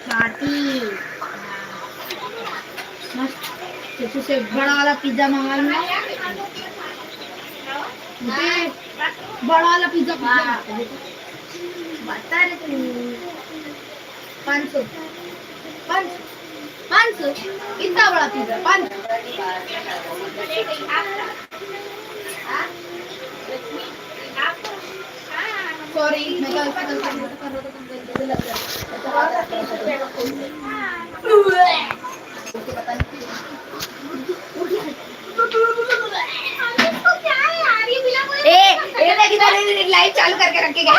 Party मस्त। तो से बड़ा वाला पिज्जा मंगा लूंगा। मुझे बड़ा वाला पिज्जा बता रहे तुम 500 500 500 इतना बड़ा पिज्जा 500। सॉरी मैं गलती कर रहा हूँ। लाइट चालू करके रखेगा।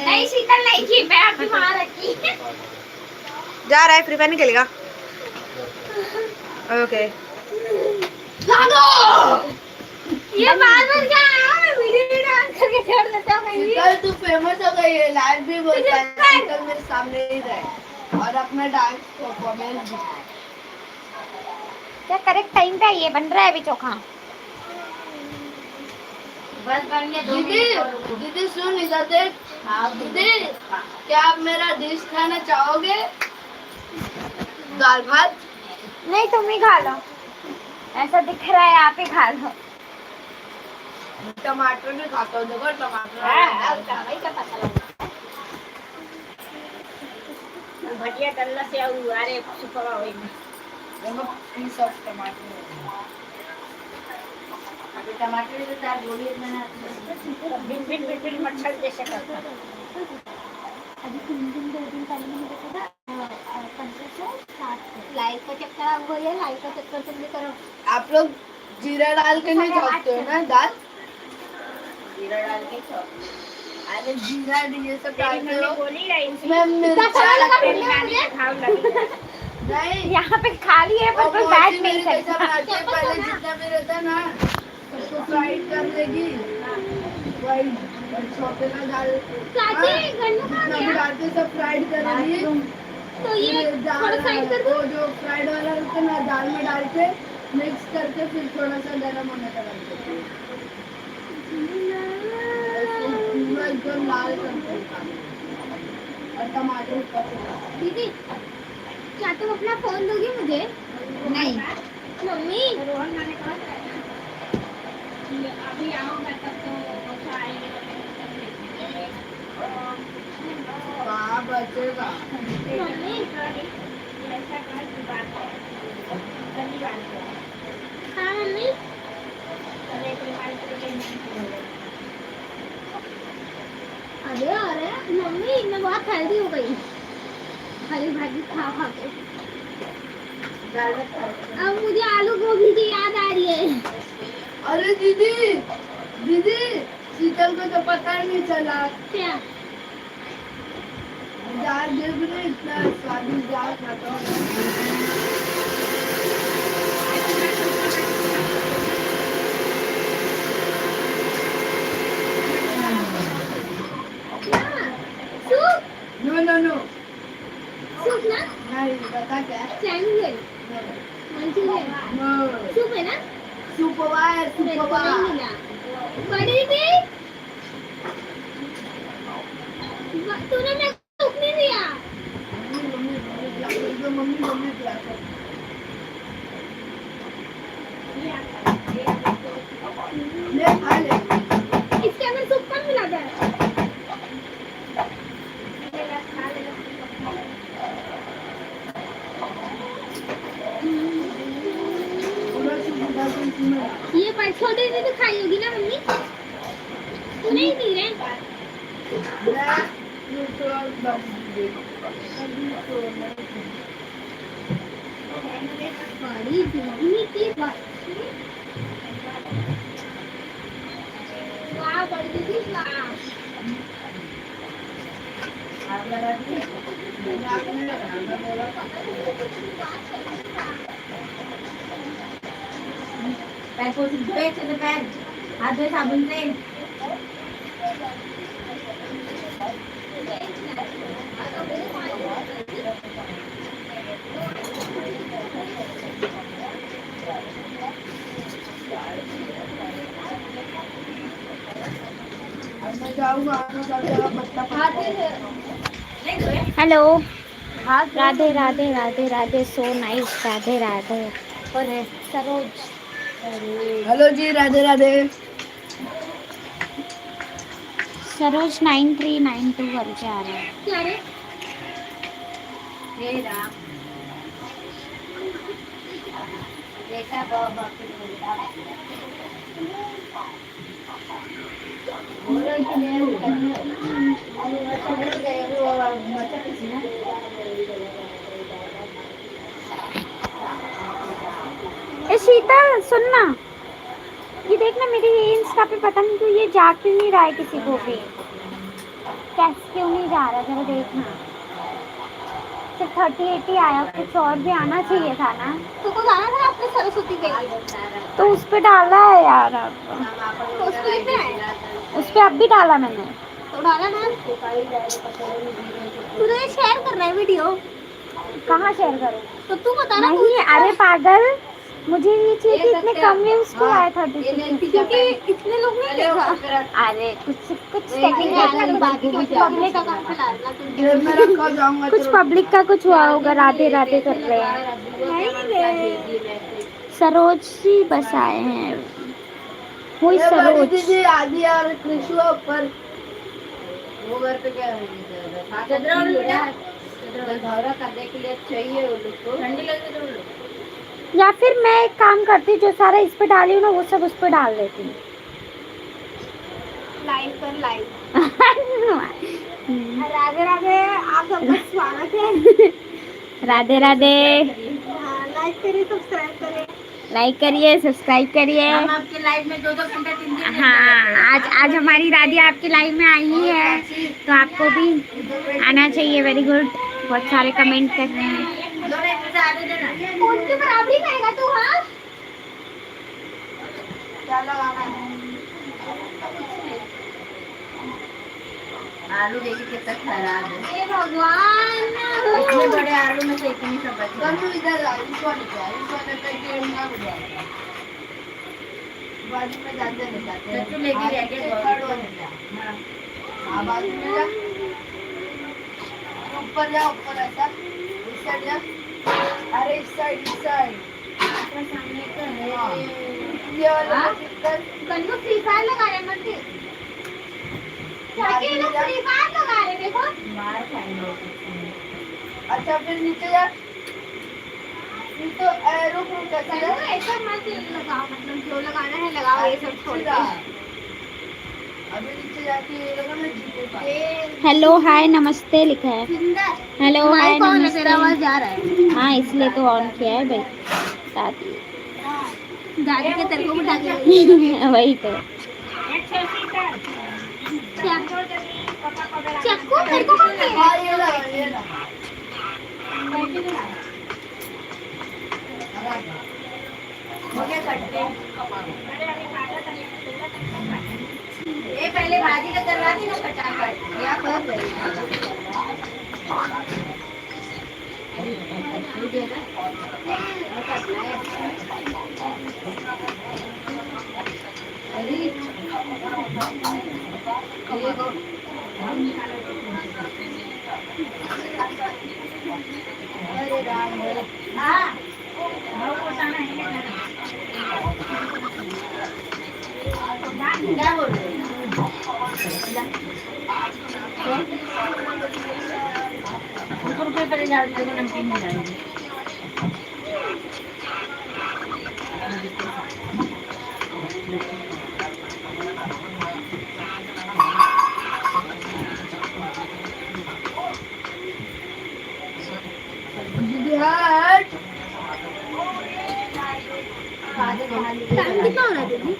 नहीं शीतल नहीं थी, मैं अभी वहाँ रखी। जा रहा है फ्री फायर नहीं खेलेगा। ओके ये बार-बार क्या वीडियो डांस करके छोड़ देता हूँ। कल तू फेमस हो गई है, लाइव भी बोलता है, कल मेरे सामने ही रहे और अपना डांस परफॉर्मेंस दिखाए। क्या करेक्ट टाइम पे ये बन रहा है अभी चोखा। बस बन गया। दीदी दीदी सुन इधर देख। हाँ दीदी क्या आप मेरा डिश खाना चाहोगे? दाल भात। नहीं तुम ही खा लो, ऐसा दिख रहा है आप ही खा लो। टमाटर भी खाता हूँ, देखो टमाटर भटिया डल्ला से अरे सुपर देखो पीस ऑफ टमाटर। अभी टमाटर से दाल बोली मैंने बिन बिन बिन बिन मच्छर जैसे करता। अभी 3 दिन 2 दिन पहले मैंने देखा था 1560 लाइट का चक्कर आप वो ये लाइट का चक्कर तुम भी करो। आप लोग जीरा डाल के नहीं खाते हो ना दाल? जीरा डाल के खाओ। अरे जीरा ये सब डालते हो बोली रही इसमें मिर्चा नहीं यहाँ पे खाली है पर कोई बैठ नहीं सकता। पहले जितना भी रहता ना उसको फ्राइड कर देगी। वही छोटे ना डाल जितना भी डालते सब फ्राइड करेगी। तो ये थोड़ा फ्राइड कर दो। जो फ्राइड वाला रहता ना दाल में डाल के मिक्स करके फिर थोड़ा सा गरम होने का डाल देते हैं। एकदम लाल करते और टमाटर। दीदी क्या तुम अपना फोन दोगी मुझे? नहीं मम्मी अभी आऊंगा तब तो बचेगा। मम्मी हाँ मम्मी अरे अरे मम्मी मैं बहुत हेल्दी हो गई हरी भाजी खा खा के। अब मुझे आलू गोभी की याद आ रही है। अरे दीदी दीदी शीतल को तो पता ही नहीं चला क्या दाल में इतना स्वादिष्ट दाल खाता हूँ। नो नो सूप ना नहीं बता क्या सैंडविच मंचूरियन सूप है ना सूप है बड़ी थी तूने मेरे को सूप नहीं दिया। मम्मी ले खा ले इसके अंदर सूप कौन मिलाता है? ये पर छोटे से तो खाई होगी ना मम्मी? तू नहीं पी रहे? बड़ी दीदी की वाह बड़ी दीदी वाह पैर को धोए अच्छे से पैर हाथ धोए साबुन से। Hello, Radhe Radhe Radhe Radhe, so nice, Radhe Radhe. और सरोज, हेलो जी, राधे राधे। सरोज 9392 करके आ रहा है। क्या रे? हे राम, देखा बाबा की बोलता बोलो कि नहीं वो करने छोड़ गए वो बच्चा किसी ना। ए शीतल सुनना, ये देखना मेरी इंस्टा पे पता नहीं क्यों ये जा क्यों नहीं रहा है किसी को भी, कैसे क्यों नहीं जा रहा, जरा देखना। सिर्फ 30-80 आया, कुछ और भी आना चाहिए था ना। तो कुछ आना था अपने सरस्वती पे, तो उस पे डाला है यार अब। तो उस पे कितने आए? उस पे अब भी डाला मैंने, तो डाला ना। तू तो शेयर कर रहा है वीडियो, कहाँ शेयर करूँ? तो तू बता ना। नहीं अरे पागल, मुझे ये चाहिए कि इतने कम व्यूज क्यों आए 36, क्योंकि इतने लोग नहीं देखा। अरे कुछ टेक्निकल कुछ पब्लिक का कुछ हुआ होगा, राधे राधे कर रहे हैं। सरोज जी बस आए हैं, वही सरोज। आदि और कृष्ण ऊपर वो घर पे क्या दौरा करने के लिए चाहिए वो लोग को, ठंडी लगती है। या फिर मैं एक काम करती, जो सारा इस पे डाली हूँ ना वो सब उस पे डाल देती हूँ। लाइव पर लाइव। राधे राधे, आप सबका स्वागत है। राधे राधे, लाइक करिए, सब्सक्राइब करिए, लाइक करिए, सब्सक्राइब करिए। हम आपके लाइव में 2-2 घंटा 3-3 हाँ, आज हमारी दादी आपकी लाइव में आई है, तो आपको भी आना चाहिए। वेरी गुड, बहुत सारे कमेंट कर रहे हैं। बराबरी करेगा तू? हाँ, आलू देखिए कितना खराब है। हे भगवान, इतने बड़े आलू में से इतनी सब बची। इधर इस वाले पे गेम ना हो जाए, बाजू में जाते नहीं जाते तो लेके जाके हां बाजू में जा, ऊपर जा, ऊपर ऐसा इस साइड जा। अरे इस साइड सामने का है ये वाला चिकन। गन्नू फ्री फायर लगा रहे मत दे, जाके लोग फ्री फायर लगा रहे, देखो मार खाएंगे। अच्छा फिर नीचे जा, ये तो एरो को कैसे है? ऐसा मत लगाओ, मतलब जो लगाना है लगाओ, ये सब छोड़ दो। अभी नीचे जाके ये लगाना जीते पास। हेलो हाय नमस्ते लिखा है। हेलो हाय नमस्ते, तेरा आवाज जा रहा है। हाँ इसलिए तो ऑन किया है भाई, दादी दादी के तेरे को भी डाल वही तो। चक्कू मेरे को कौन दिया? ये ला हो गया कटते। ये पहले भाजी का करवा दी ना फटाफट, या कर रही अरे राम हाँ क्या बोल रहे रुपये पहले डालते को नमकीन में डालेंगे। टाइम कितना हो रहा है दीदी?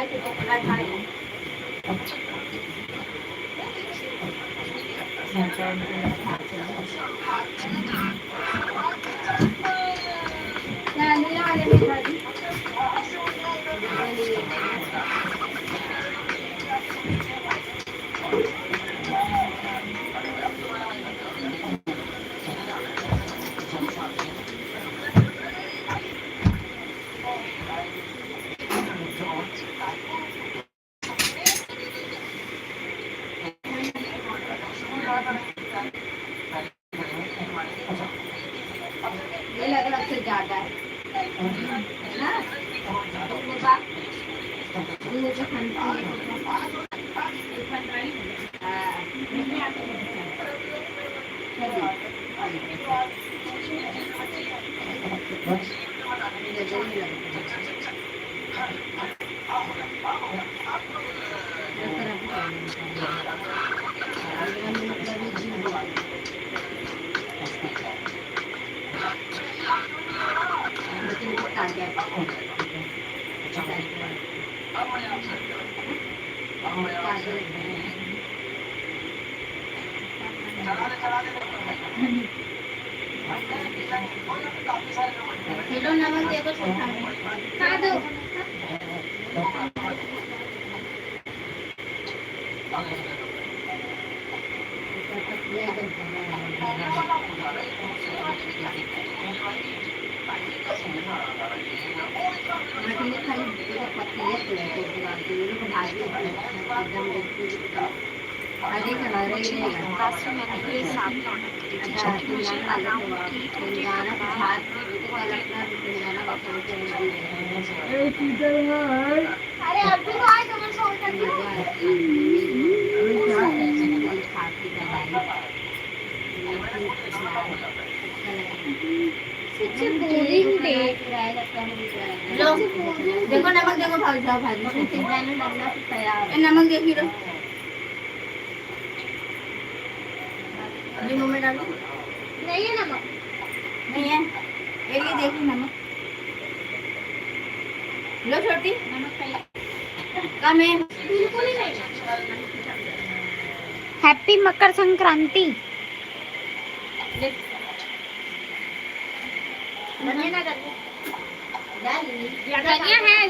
खाए थे तो पका खाए ये लग रहा है ज्यादा है ना ये तो किलो नमक देखो खा दो अरे अभी तो आए तो मैं फोन कर देखो नमक देखो भाई साहब भाजी नमक देखिए लो अभी मुंह में डालो नहीं है नमक नहीं है एक ही देखी नमक लो छोटी नमक कम है बिल्कुल ही नहीं हैप्पी मकर संक्रांति।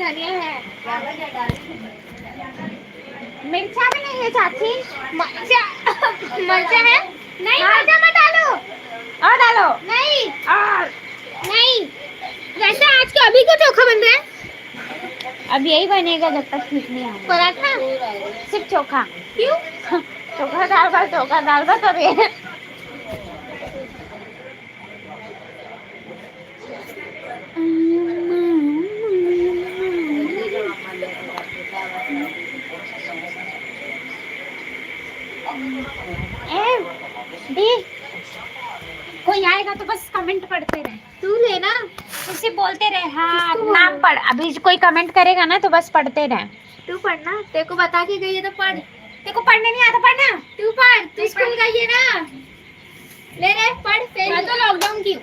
धनिया है मिर्चा भी नहीं है चाची। मिर्चा है नहीं मिर्चा मत डालो और डालो नहीं और नहीं। वैसे आज के अभी का चोखा बन रहा है अब यही बनेगा जब तक ठीक नहीं आएगा पराठा सिर्फ चोखा क्यों चोखा दाल भात और ये कोई आएगा तो बस कमेंट पढ़ते रहे। तू लेना उसे बोलते रहे हाँ नाम पढ़। अभी कोई कमेंट करेगा ना तो बस पढ़ते रहे। तू पढ़ना तेरे को बता के गई है तो पढ़। तेरे को पढ़ने नहीं आता पढ़ना तू पढ़ तू स्कूल गई है ना ले रे पढ़ मैं तो लॉकडाउन की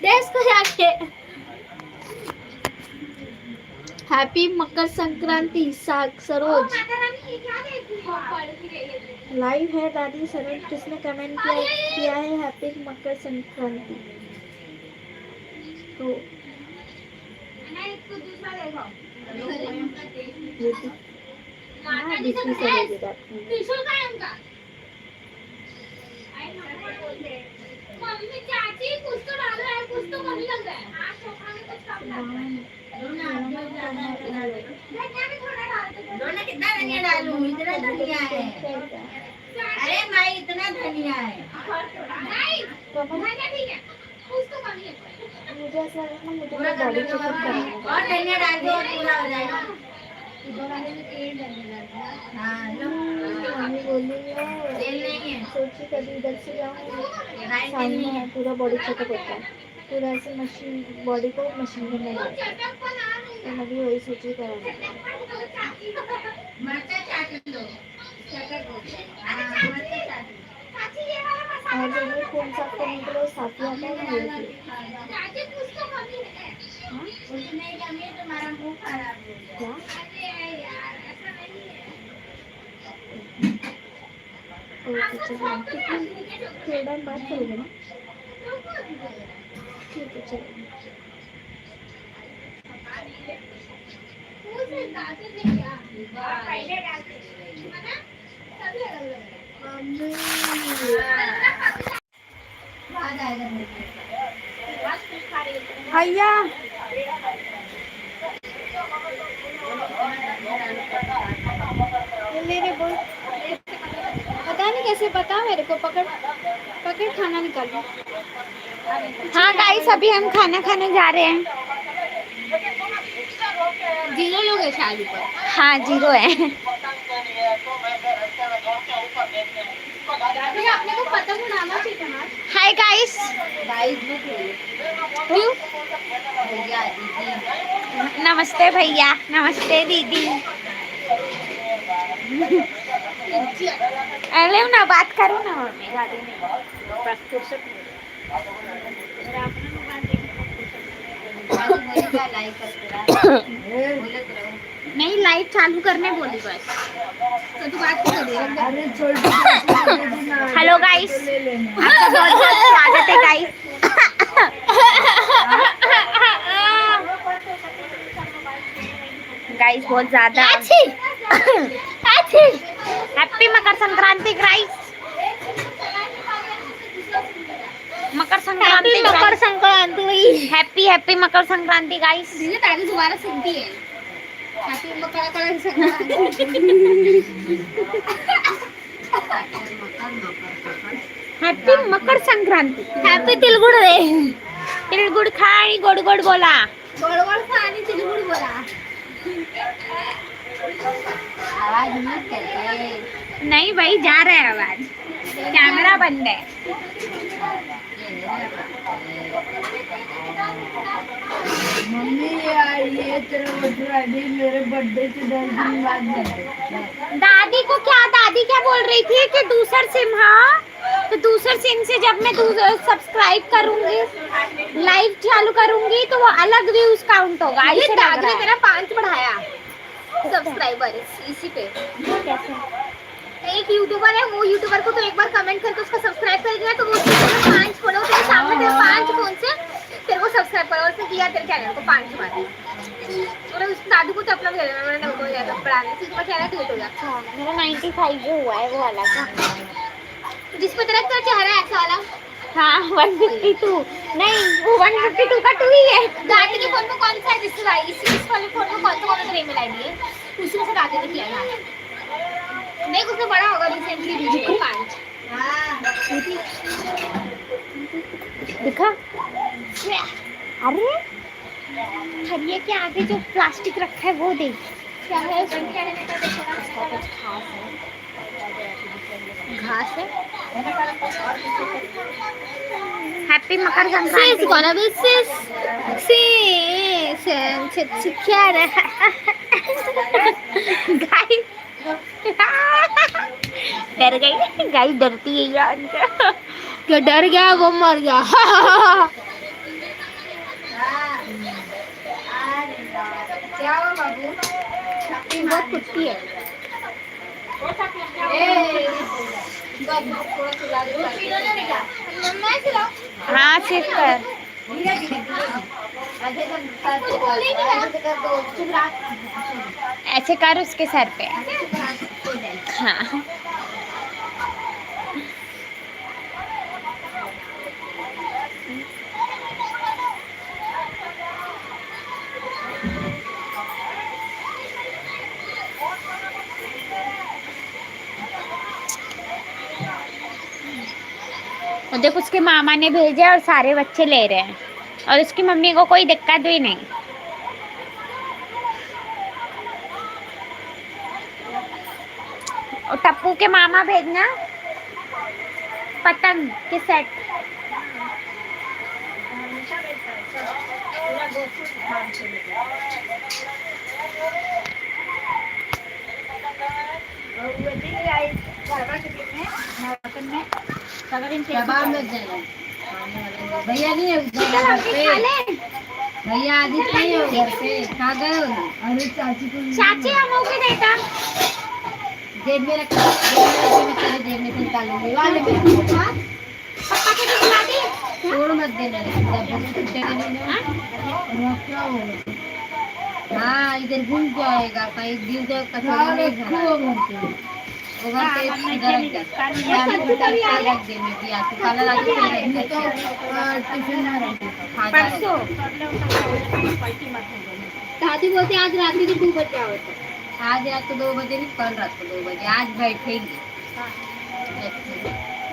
देश को जाके हैप्पी मकर संक्रांति सरोज लाइव है दादी सरोज किसने कमेंट किया है हैप्पी मकर संक्रांति तो दूसरी सरोज चाची कुछ तो डाल रहा है कुछ तो कमी लग रहा है कितना धनिया डालूं इतना धनिया है अरे माई इतना धनिया है मुझे ऐसा लग रहा है मुझे बॉडी चेकअप करना है और धनिया डाल दो पूरा हो जाएगा मम्मी बोली है तेल नहीं है सोची कभी इधर से जाऊँ सामने है पूरा बॉडी चेकअप होता है पूरा ऐसे मशीन बॉडी को मशीन में नहीं लगता तो मैं भी वही सोची कराना और जब वो खून साफ करने के लिए साथी आता है ना उसमें कमी है तुम्हारा मुंह थोड़ा बात करोगे ना? ठीक है चलो। भैया मेरे बोल, पता नहीं कैसे, पता मेरे को, पकड़ पकड़ खाना निकाल। हाँ गाइस, अभी हम खाना खाने जा रहे हैं। 0 लोग है शायद ऊपर। हाँ 0 है। अपने को पतंग उड़ाना चाहिए ना। Hi guys. क्यों? भैया दीदी नमस्ते भैया, नमस्ते दीदी। अरे ना बात करो ना मम्मी गाड़ी में। नहीं लाइट चालू करने बोली बस। तो तू बात कर दे। अरे छोड़। हेलो गाइस, आपका बहुत बहुत स्वागत है गाइस। गाइस बहुत ज्यादा happy Makar Sankranti guys. Makar Sankranti, Makar Sankranti, happy happy Makar Sankranti guys. दीदी ताली दोबारा सुनती है। Happy Makar Sankranti. Happy Makar Sankranti, happy तिलगुड़ रे। तिलगुड़ खाई गोड़ गोड़ बोला, गोड़ गोड़ खानी तिलगुड़ बोला। आवाज मत करते। नहीं भाई जा रहा है आवाज, कैमरा बंद है। मम्मी यार ये तेरा बर्थडे मेरे बर्थडे से 10 दिन बाद है। दादी को क्या, दादी क्या बोल रही थी कि दूसर सिम, हाँ तो दूसर सिम से जब मैं सब्सक्राइब करूंगी, लाइव चालू करूंगी तो वो अलग व्यूज काउंट होगा। ये दादी ने मेरा 5 बढ़ाया सब्सक्राइबर इसी पे। कैसे? एक यूट्यूबर है, वो यूट्यूबर को तो एक बार कमेंट करके उसको सब्सक्राइब कर दिया तो वो उसके 5 फॉलो तेरे सामने, तेरे 5 फोन से तेरे को सब्सक्राइब करो, उसने किया तेरे चैनल को 5 बार। और उस दादू को तो अपना भी दे देना, मैंने वो दिया था बढ़ाने से, उसका चेहरा क्लिक हो गया। मेरा 95 जो हुआ है वो अलग है, जिस पे तेरा चेहरा है ऐसा वाला। हाँ 152 नहीं, वो 152 का 2 ही है। दादी के फोन में कौन सा है जिससे भाई इस वाले फोन में कौन सा ईमेल आईडी है, उसी में से दादी ने किया था। नहीं उसने बड़ा होगा रिसेंटली वीडियो 5। दिखा? अरे थरिये के आगे जो प्लास्टिक रखा है वो देख, क्या है उसमें, क्या है कुछ खास है। घास है। Happy Makar Sankranti. Gonna B क्या रहा गाइस डर गई, गाइस डरती है यार। क्या डर गया वो मर गया। क्या हुआ बाबू? बहुत कुत्ती है। हाँ सिर्फ कर। ऐसे कर उसके सर पे। हाँ और देख उसके मामा ने भेजा और सारे बच्चे ले रहे हैं और उसकी मम्मी को कोई दिक्कत भी नहीं। और टप्पू के मामा भेजना पतंग के सेट। भैया नहीं है। भैया आदित्य नहीं हो घर पे कहाँ गए हो? अरे चाची को चाची हम होके देता जेब में रख जेब में तेरे जेब में से निकालेंगे वाले में पापा के दिखला दी छोड़ मत देना जब वो छूटेगा नहीं ना रख क्या होगा हाँ इधर घूम जाएगा कहीं गिर जाए कचरा नहीं खाना वो घर पे इधर रख रख देने की आती खाना लाके फिर तो टिफिन में रख खा परसों दादी बोलती आज रात में 2 बजे आओ तो आज रात को 2 बजे नहीं कल रात को 2 बजे आज बैठेंगे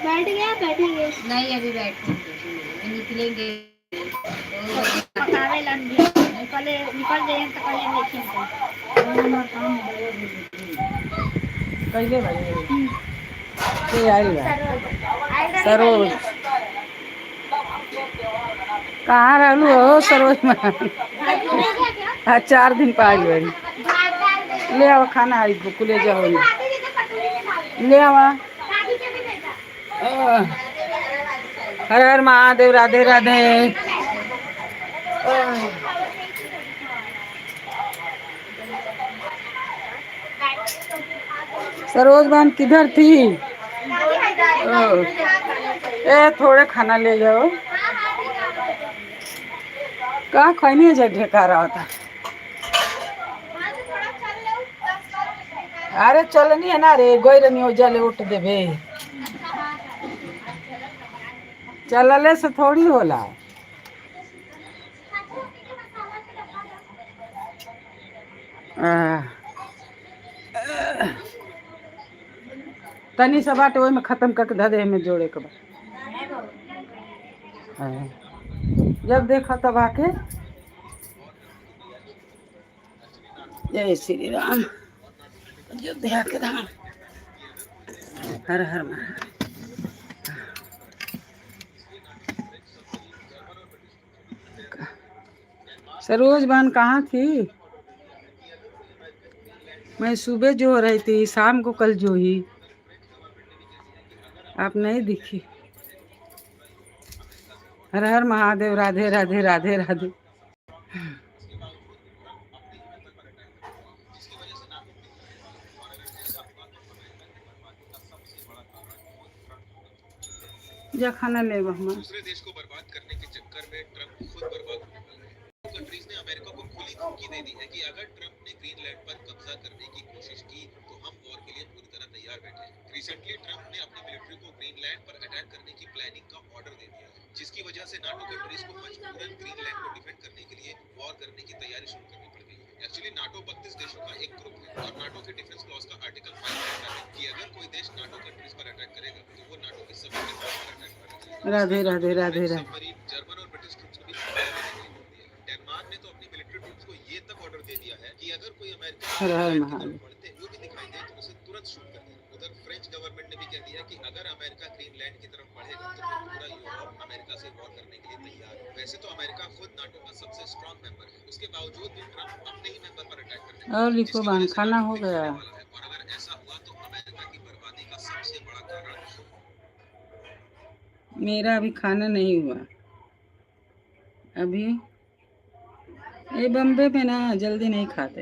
बैठेंगे नहीं अभी बैठेंगे निकलेंगे पकावे लंबी निकल जाए तो कल नहीं कैले भाई ये आई बा सरोज कहाँ रहलू हो सरोज में हाँ 4 दिन पाँच बड़ी ले आओ खाना आई बुक ले जाओ ले आवा हर हर महादेव राधे राधे सरोज बहन किधर थी? ए थोड़े खाना ले जाओ कहाँ खैनी है ढेका रहा था अरे चलनी है ना रे गोई रनी हो जले उठ देवे चलले से थोड़ी होला तनी सा बाटे ओहि में खत्म करके धे दे में जोड़े के बाद जब देखा तब आके जय श्री राम अयोध्या के राम हर हर महादेव सरोज बहन कहाँ थी? मैं सुबह जो रही थी शाम को कल जो ही आप नहीं दिखी। हर हर महादेव राधे राधे राधे राधे। जा खाना ले दूसरे देश को बर्बाद करने के चक्कर में ट्रंप खुद बर्बाद होने वाला है। कंट्रीज ने अमेरिका को खुली धमकी दे दी है कि अगर ट्रंप ने ग्रीनलैंड पर कब्जा करने की कोशिश की तो हम वॉर के लिए पूरी तरह तैयार बैठे हैं। रिसेंटली ट्रंप ने अपनी मिलिट्री को ग्रीनलैंड पर अटैक करने की प्लानिंग का ऑर्डर दे दिया है, जिसकी वजह से नाटो कंट्रीज को मजबूरन ग्रीनलैंड को डिफेंड करने के लिए वॉर करने की तैयारी शुरू करनी पड़ गई है। एक्चुअली नाटो 32 देशों का एक ग्रुप है और नाटो के डिफेंस क्लॉज का आर्टिकल 5 कहता है कि अगर कोई देश नाटो कंट्रीज पर अटैक करेगा तो वो नाटो के सभी कंट्रीज पर अटैक करेगा। राधे राधे राधे राधे। जर्मन और ब्रिटिश ट्रूप्स को भी डेनमार्क ने तो अपनी मिलिट्री ट्रूप्स को ये तक ऑर्डर दे दिया है कि अगर कोई अमेरिका बढ़ते हुए भी दिखाई दे तो उसे तुरंत शूट कर दे। उधर फ्रेंच गवर्नमेंट ने भी कह दिया कि अगर अमेरिका ग्रीनलैंड की तरफ बढ़ेगा तो पूरा यूरोप अमेरिका से वॉर करने के लिए तैयार है। वैसे तो अमेरिका खुद नाटो का सबसे स्ट्रांग मेंबर है, उसके बावजूद भी ट्रंप अपने ही मेंबर पर अटैक करने और लिखो बहन खाना हो गया। और अगर ऐसा हुआ तो अमेरिका की बर्बादी का सबसे बड़ा कारण। मेरा अभी खाना नहीं हुआ। अभी ये बम्बे में ना जल्दी नहीं खाते,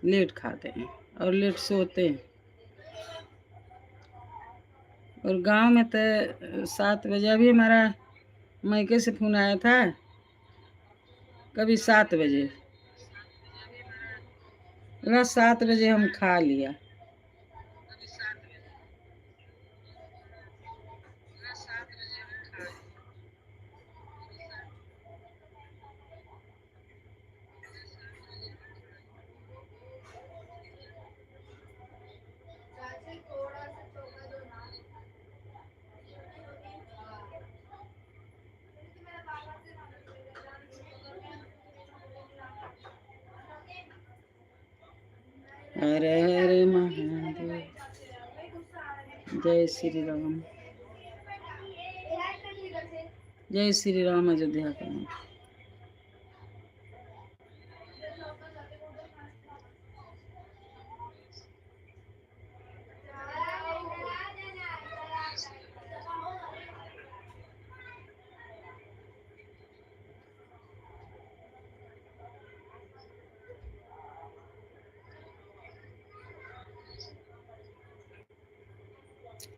लेट खाते हैं और लेट सोते हैं। और गांव में तो 7 बजे। अभी हमारा मायके से फोन आया था, कभी 7 बजे, 7 बजे हम खा लिया। हर हर महादेव। जय श्री राम। जय श्री राम। अयोध्या का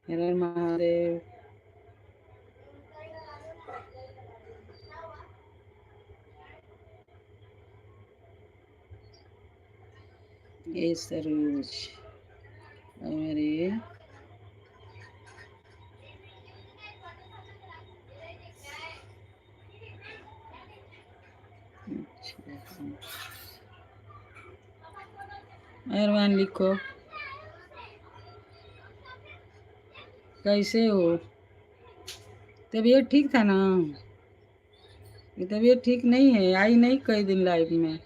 हर हर महादेव। ये सरोज और ये मेहरबान लिखो, कैसे हो? तबीयत ठीक था ना? ये तबीयत ठीक नहीं है, आई नहीं कई दिन लाइफ में,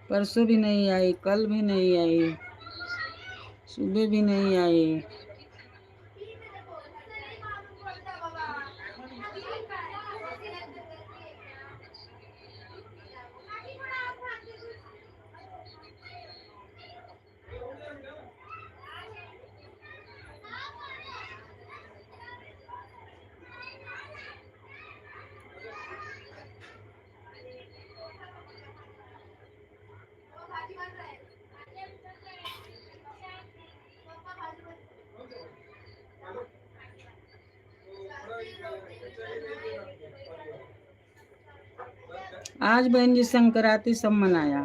परसों भी नहीं आई, कल भी नहीं आई, सुबह भी नहीं आई। आज बहन जी संक्रांति सब मनाया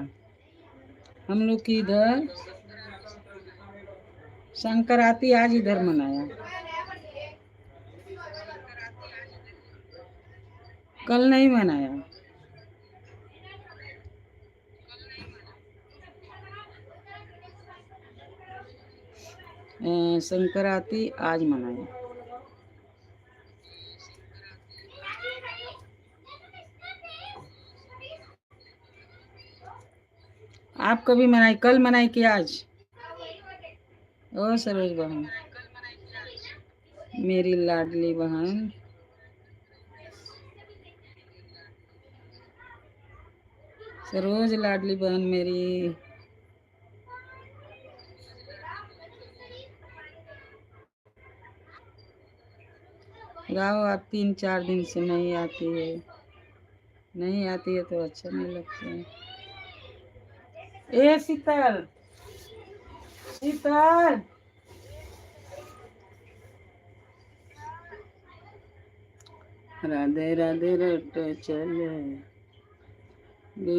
हम लोग की इधर, संक्रांति आज इधर मनाया, कल नहीं मनाया। संक्रांति आज मनाया। आप कभी मनाई? कल मनाई कि आज? ओ सरोज बहन, मेरी लाडली बहन, सरोज लाडली बहन मेरी। गाओ, आप 3-4 दिन से नहीं आती है, नहीं आती है तो अच्छा नहीं लगता है। ए शीतल, शीतल, राधे राधे रट चले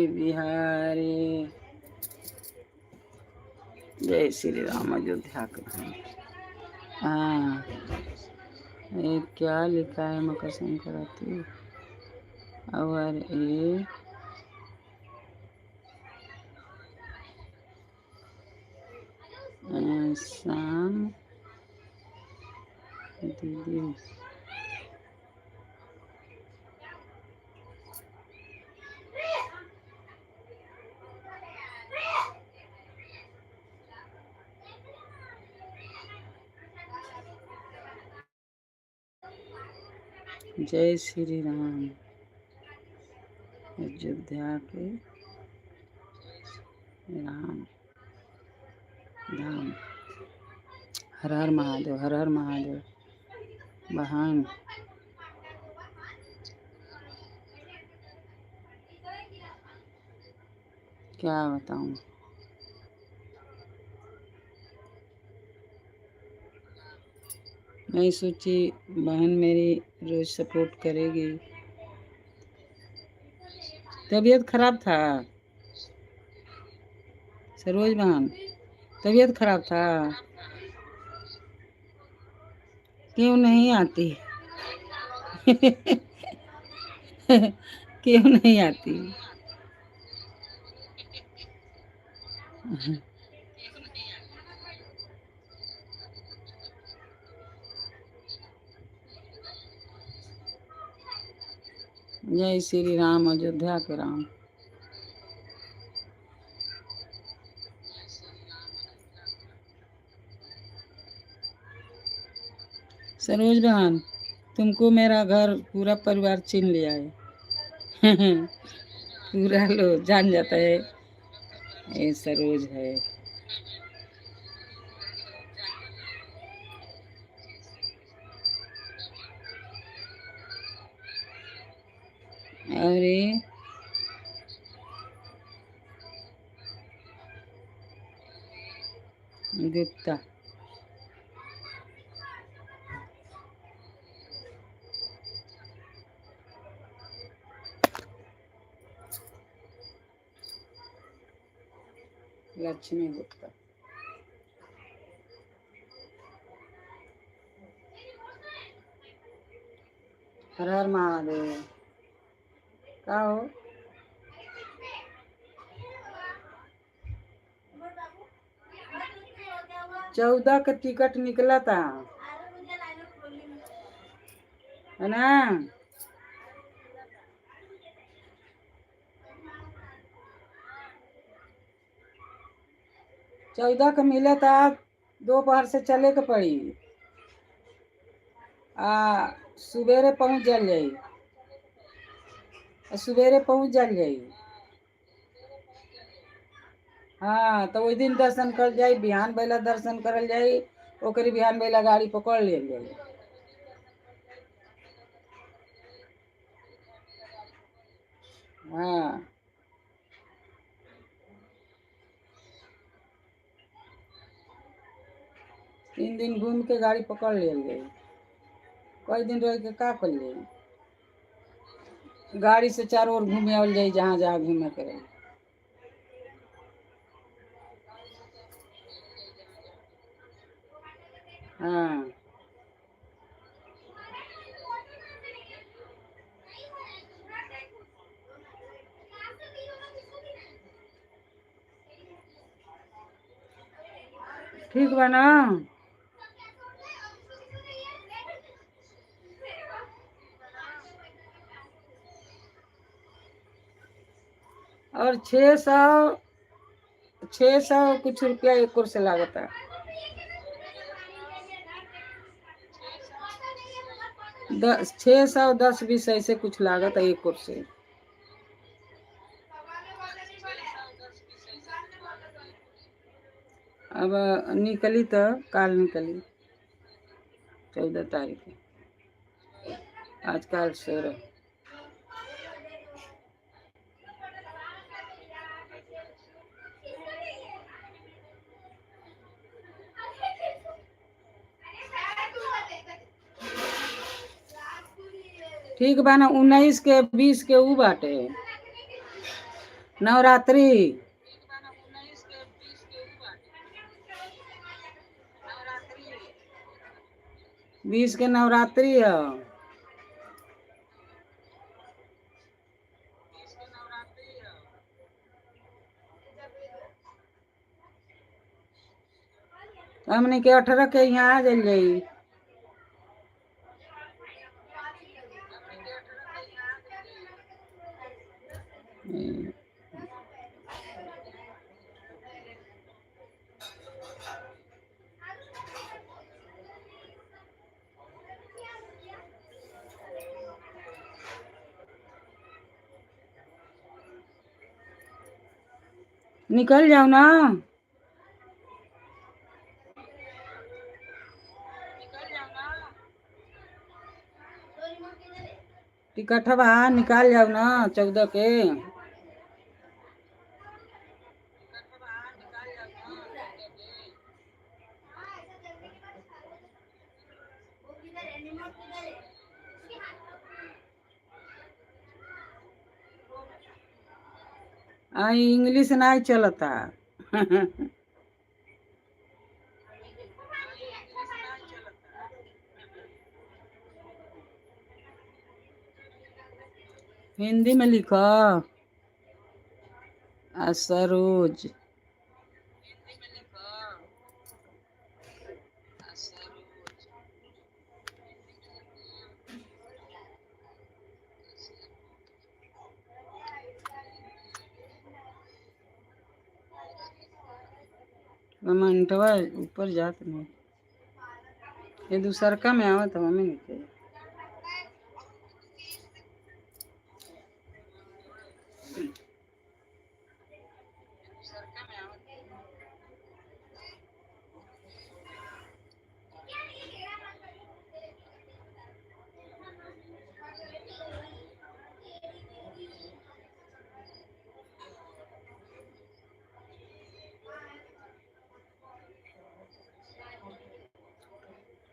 बिहारी। जय श्री राम। अयोध्या का, हाँ, ये क्या लिखा है? मकर संक्रांति और ये शाम दीदी। जय श्री राम। अयोध्या के राम धाम। हर हर महादेव, हर हर महादेव। बहन, क्या बताऊं? मैं सोची बहन मेरी रोज सपोर्ट करेगी। तबीयत खराब था सरोज बहन, तबीयत खराब था, क्यों नहीं आती? क्यों नहीं आती? जय श्री राम। अयोध्या के राम। सरोज बहन, तुमको मेरा घर पूरा परिवार छीन लिया है। पूरा लोग जान जाता है ये सरोज है। और ये गुप्ता, लक्ष्मी गुप्ता। हर हर महादेव। का हो? चौदह का टिकट निकला था, है ना? चौदह का मिला था, दोपहर से चले के पड़ी, सवेरे पहुँच जाई, सवेरे पहुँच जाई। हाँ, तो वही दिन दर्शन कर जाई, बिहान बेला दर्शन करल जाई, ओकरी बिहान बेला गाड़ी पकड़ ले जाई। हाँ, तीन दिन घूम के गाड़ी पकड़ ले जाई। कई दिन रह के का कर ले, गाड़ी से चारों ओर घूमे आवल जाई, जहाँ जहाँ घूमे के रही। हाँ, ठीक बा ना? और 600 कुछ रुपया एक कोर्स लागता है। 610-20 ऐसे कुछ लागत है एक कोर्स से। अब निकली तो काल निकली, 14 तारीख, आज काल 16। ठीक बा ना? 19 के 20 के ऊ बाटे नवरात्रि। 20 के नवरात्रि है। हमने के 18 के यहाँ आ जाई। निकल जाओ ना, टिकट बा निकाल जाओ ना 14 के। इंग्लिश नहीं चलता। हिंदी में लिखो सरोज। मंटवा ऊपर जात नहीं, ये दूसरका में आवत हमें नहीं।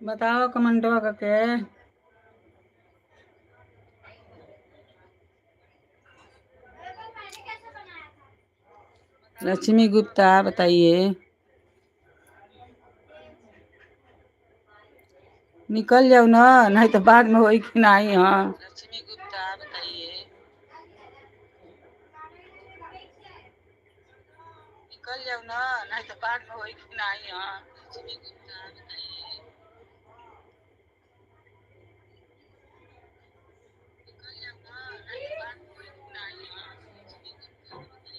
बताओ कमेंटवा करके। लक्ष्मी गुप्ता बताइए। निकल जाओ ना, नहीं तो बाद में होई कि नहीं। हाँ, लक्ष्मी गुप्ता बताइए। निकल जाओ ना, नहीं तो बाद में होई कि नहीं। हाँ, लक्ष्मी गुप्ता बताइए। निकल जाओ ना, नहीं तो बाद में होई कि नहीं। हाँ, लक्ष्मी गुप्ता बताइए।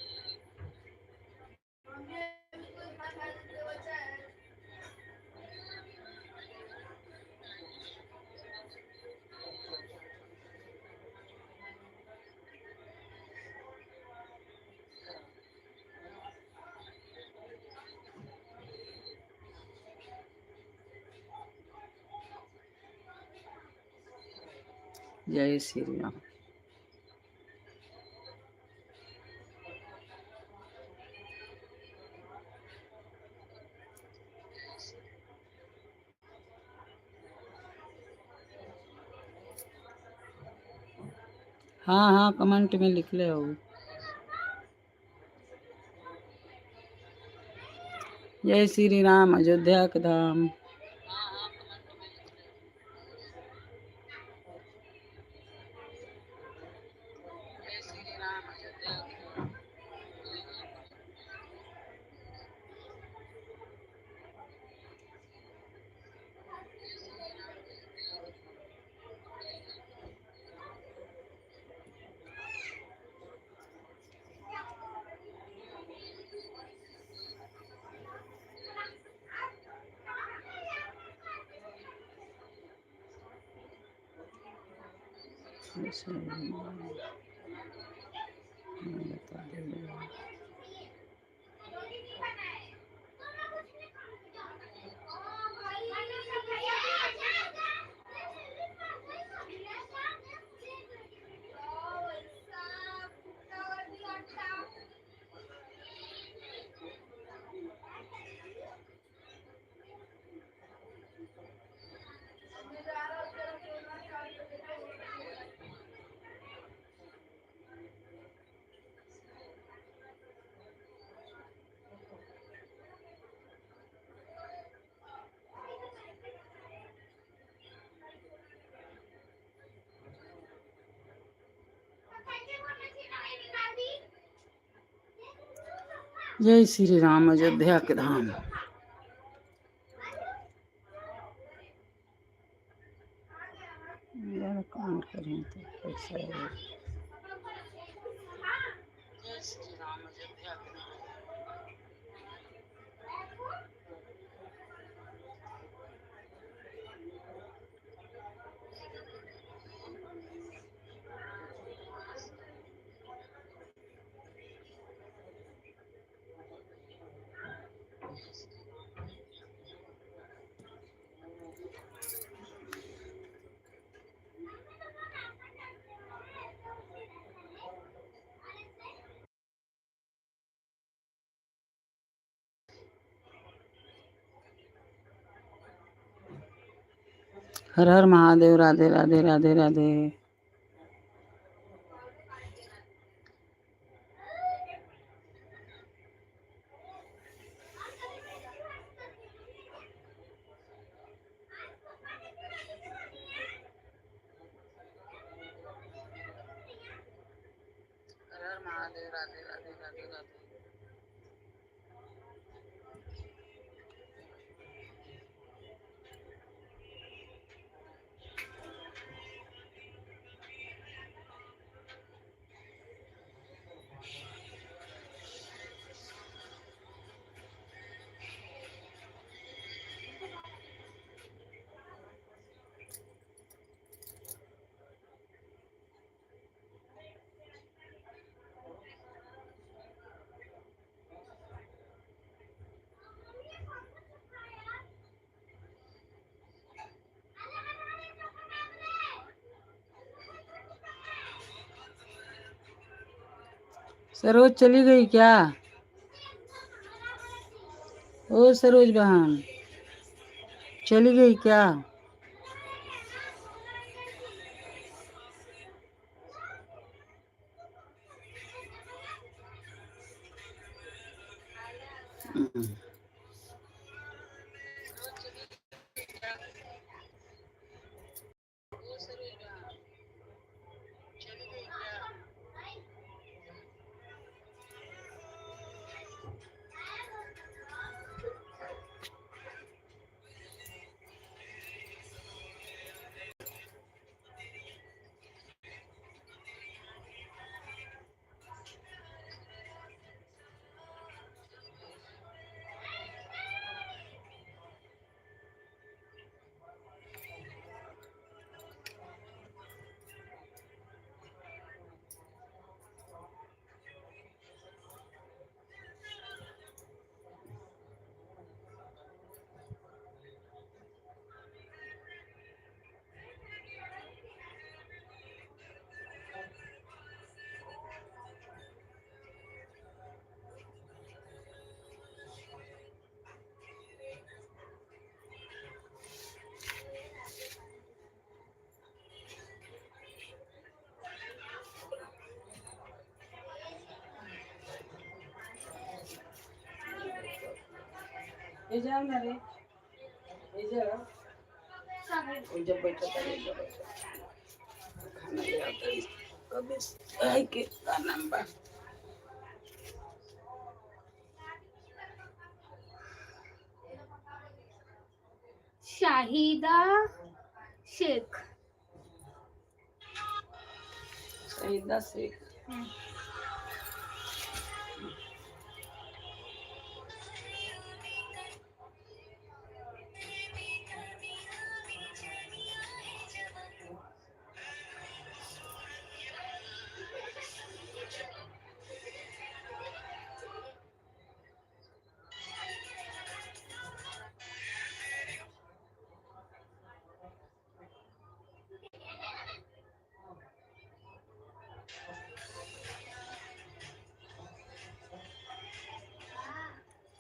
जय श्री राम। हाँ हाँ, कमेंट में लिख ले हो। जय श्री राम, अयोध्या के धाम। जय श्री राम, अयोध्या के धाम। बता दीजिए। जय श्री राम, अयोध्या के धाम। काम करें तो कैसा है। जय श्री राम, अयोध्या के धाम। हर हर महादेव। राधे राधे राधे राधे। हर हर महादेव। राधे राधे राधे राधे। सरोज चली गई क्या? ओ सरोज बहन, चली गई क्या? ये जाओ ना रे, ये जाओ। और जब बैठा था ये जब खाना ले आता है कभी आई के का नंबर शाहिदा शेख। शहीदा शेख।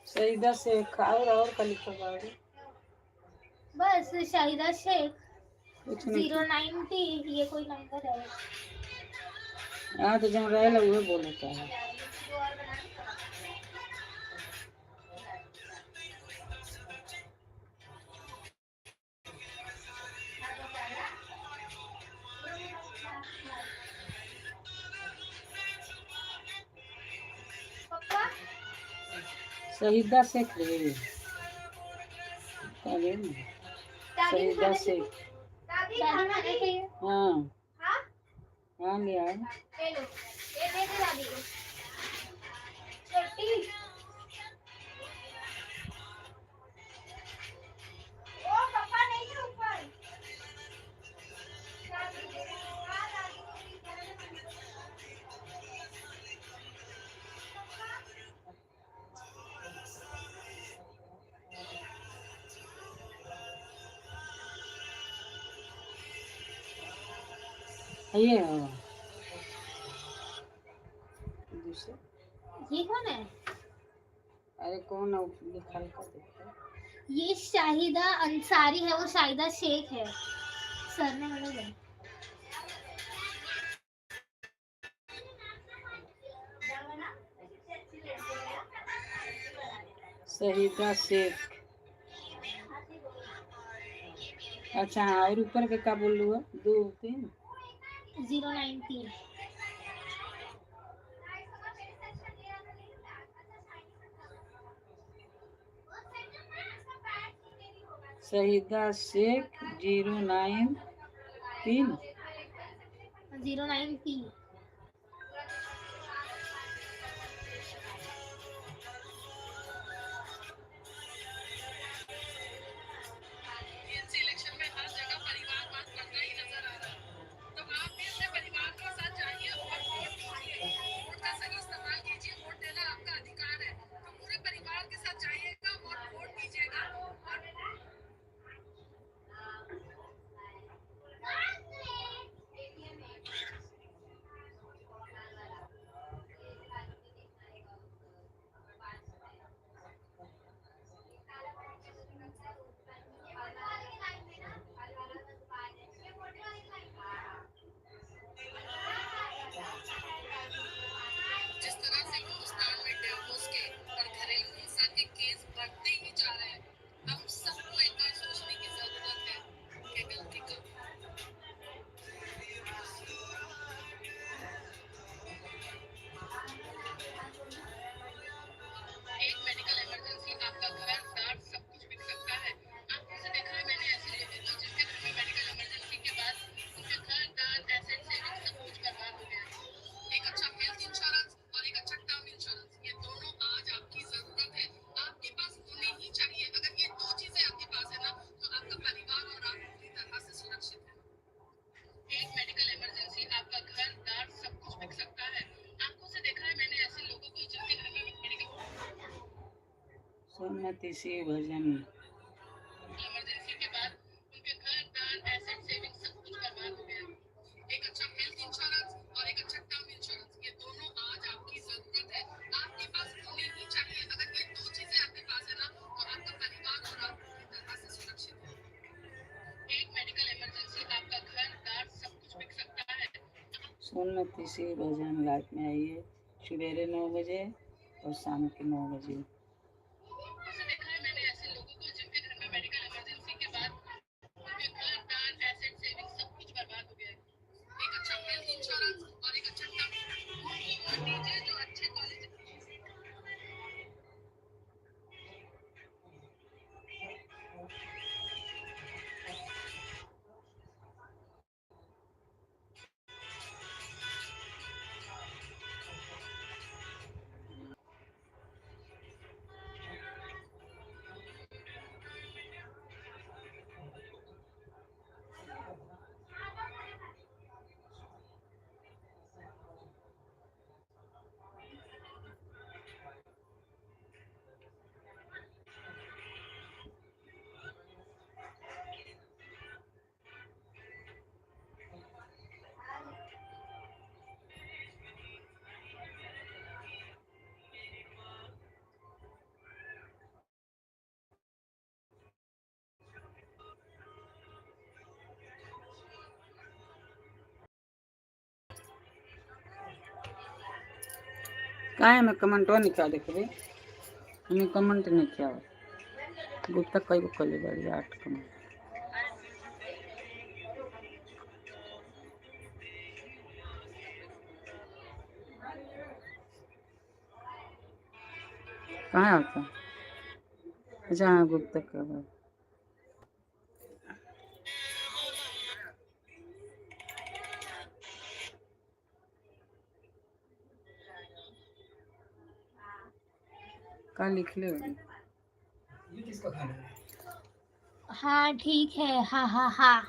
शहीदा शेख और का लिखा हुआ है? बस शाहिदा शेख कुछ नहीं। 090 ये कोई नंबर है। हाँ तो जहाँ रहेला वही बोलता है। शहीदा शेख रे, अरे शहीदा शेख। हाँ हाँ ले आए। ये दूसरा ये कौन है? अरे कौन है लिखा लिखा देखो। ये शाहिदा अंसारी है, वो शाहिदा शेख है। सरनेम अलग है। शहीदा शेख। अच्छा हाँ, और ऊपर के क्या बोल रहा 2 3 090। शहीदा शेख 093। 090। बढ़ते ही जा रहे हैं। हम सबको एक बार सोचने की जरूरत है कि गलती कब एक मेडिकल इमरजेंसी आपका घर दार सब कुछ बिक सकता है। आंखों से देखा है मैंने ऐसे लोगों को जिनके घर में मेडिकल इमरजेंसी के बाद उनके घर दार एसेट सेविंग सब कुछ बर्बाद हो गया। एक अच्छा हेल्थ इंश्योरेंस और एक अच्छा टर्म इंश्योरेंस, ये दोनों आज आपकी जरूरत है, आपके पास होने ही चाहिए। अगर ये दो चीजें आपके पास है ना, तो आपका परिवार और आप पूरी तरह से सुरक्षित है। एक मेडिकल इमरजेंसी आपका घर दार सब कुछ बिक सकता है। आंखों से देखा है मैंने ऐसे लोगों को जिनके घर में मेडिकल सुन्नति सी भजन। इमरजेंसी के बाद उनके घर दार एसेट सेविंग सब कुछ बर्बाद हो गया। एक अच्छा हेल्थ इंश्योरेंस और एक अच्छा टर्म इंश्योरेंस, ये दोनों आज आपकी जरूरत है, आपके पास होने ही चाहिए। अगर ये दो चीजें आपके पास है ना, तो आपका परिवार और आप पूरी तरह से सुरक्षित है। एक मेडिकल इमरजेंसी आपका घर दार सब कुछ बिक सकता है। सुन्नति सी भजन लाइफ में आइए सवेरे 9 बजे और शाम के 9 बजे। उसे देखा है मैंने ऐसे लोगों को जिनके घर में मेडिकल इमरजेंसी के बाद उनके घर दार एसेट सेविंग सब कुछ बर्बाद हो गया। एक अच्छा हेल्थ इंश्योरेंस और एक अच्छा टर्म दीजिए जो अच्छे कॉलेज। काय में कमेंटवा नहीं क्या देखबे हमें कमेंट नहीं किया गुप्ता कई को कले बाड़ी 8 कमेंट। कहाँ आता अच्छा हाँ गुप्ता का बात का लिख ले ये किसका खाना है? हाँ ठीक है, हाँ हाँ हाँ।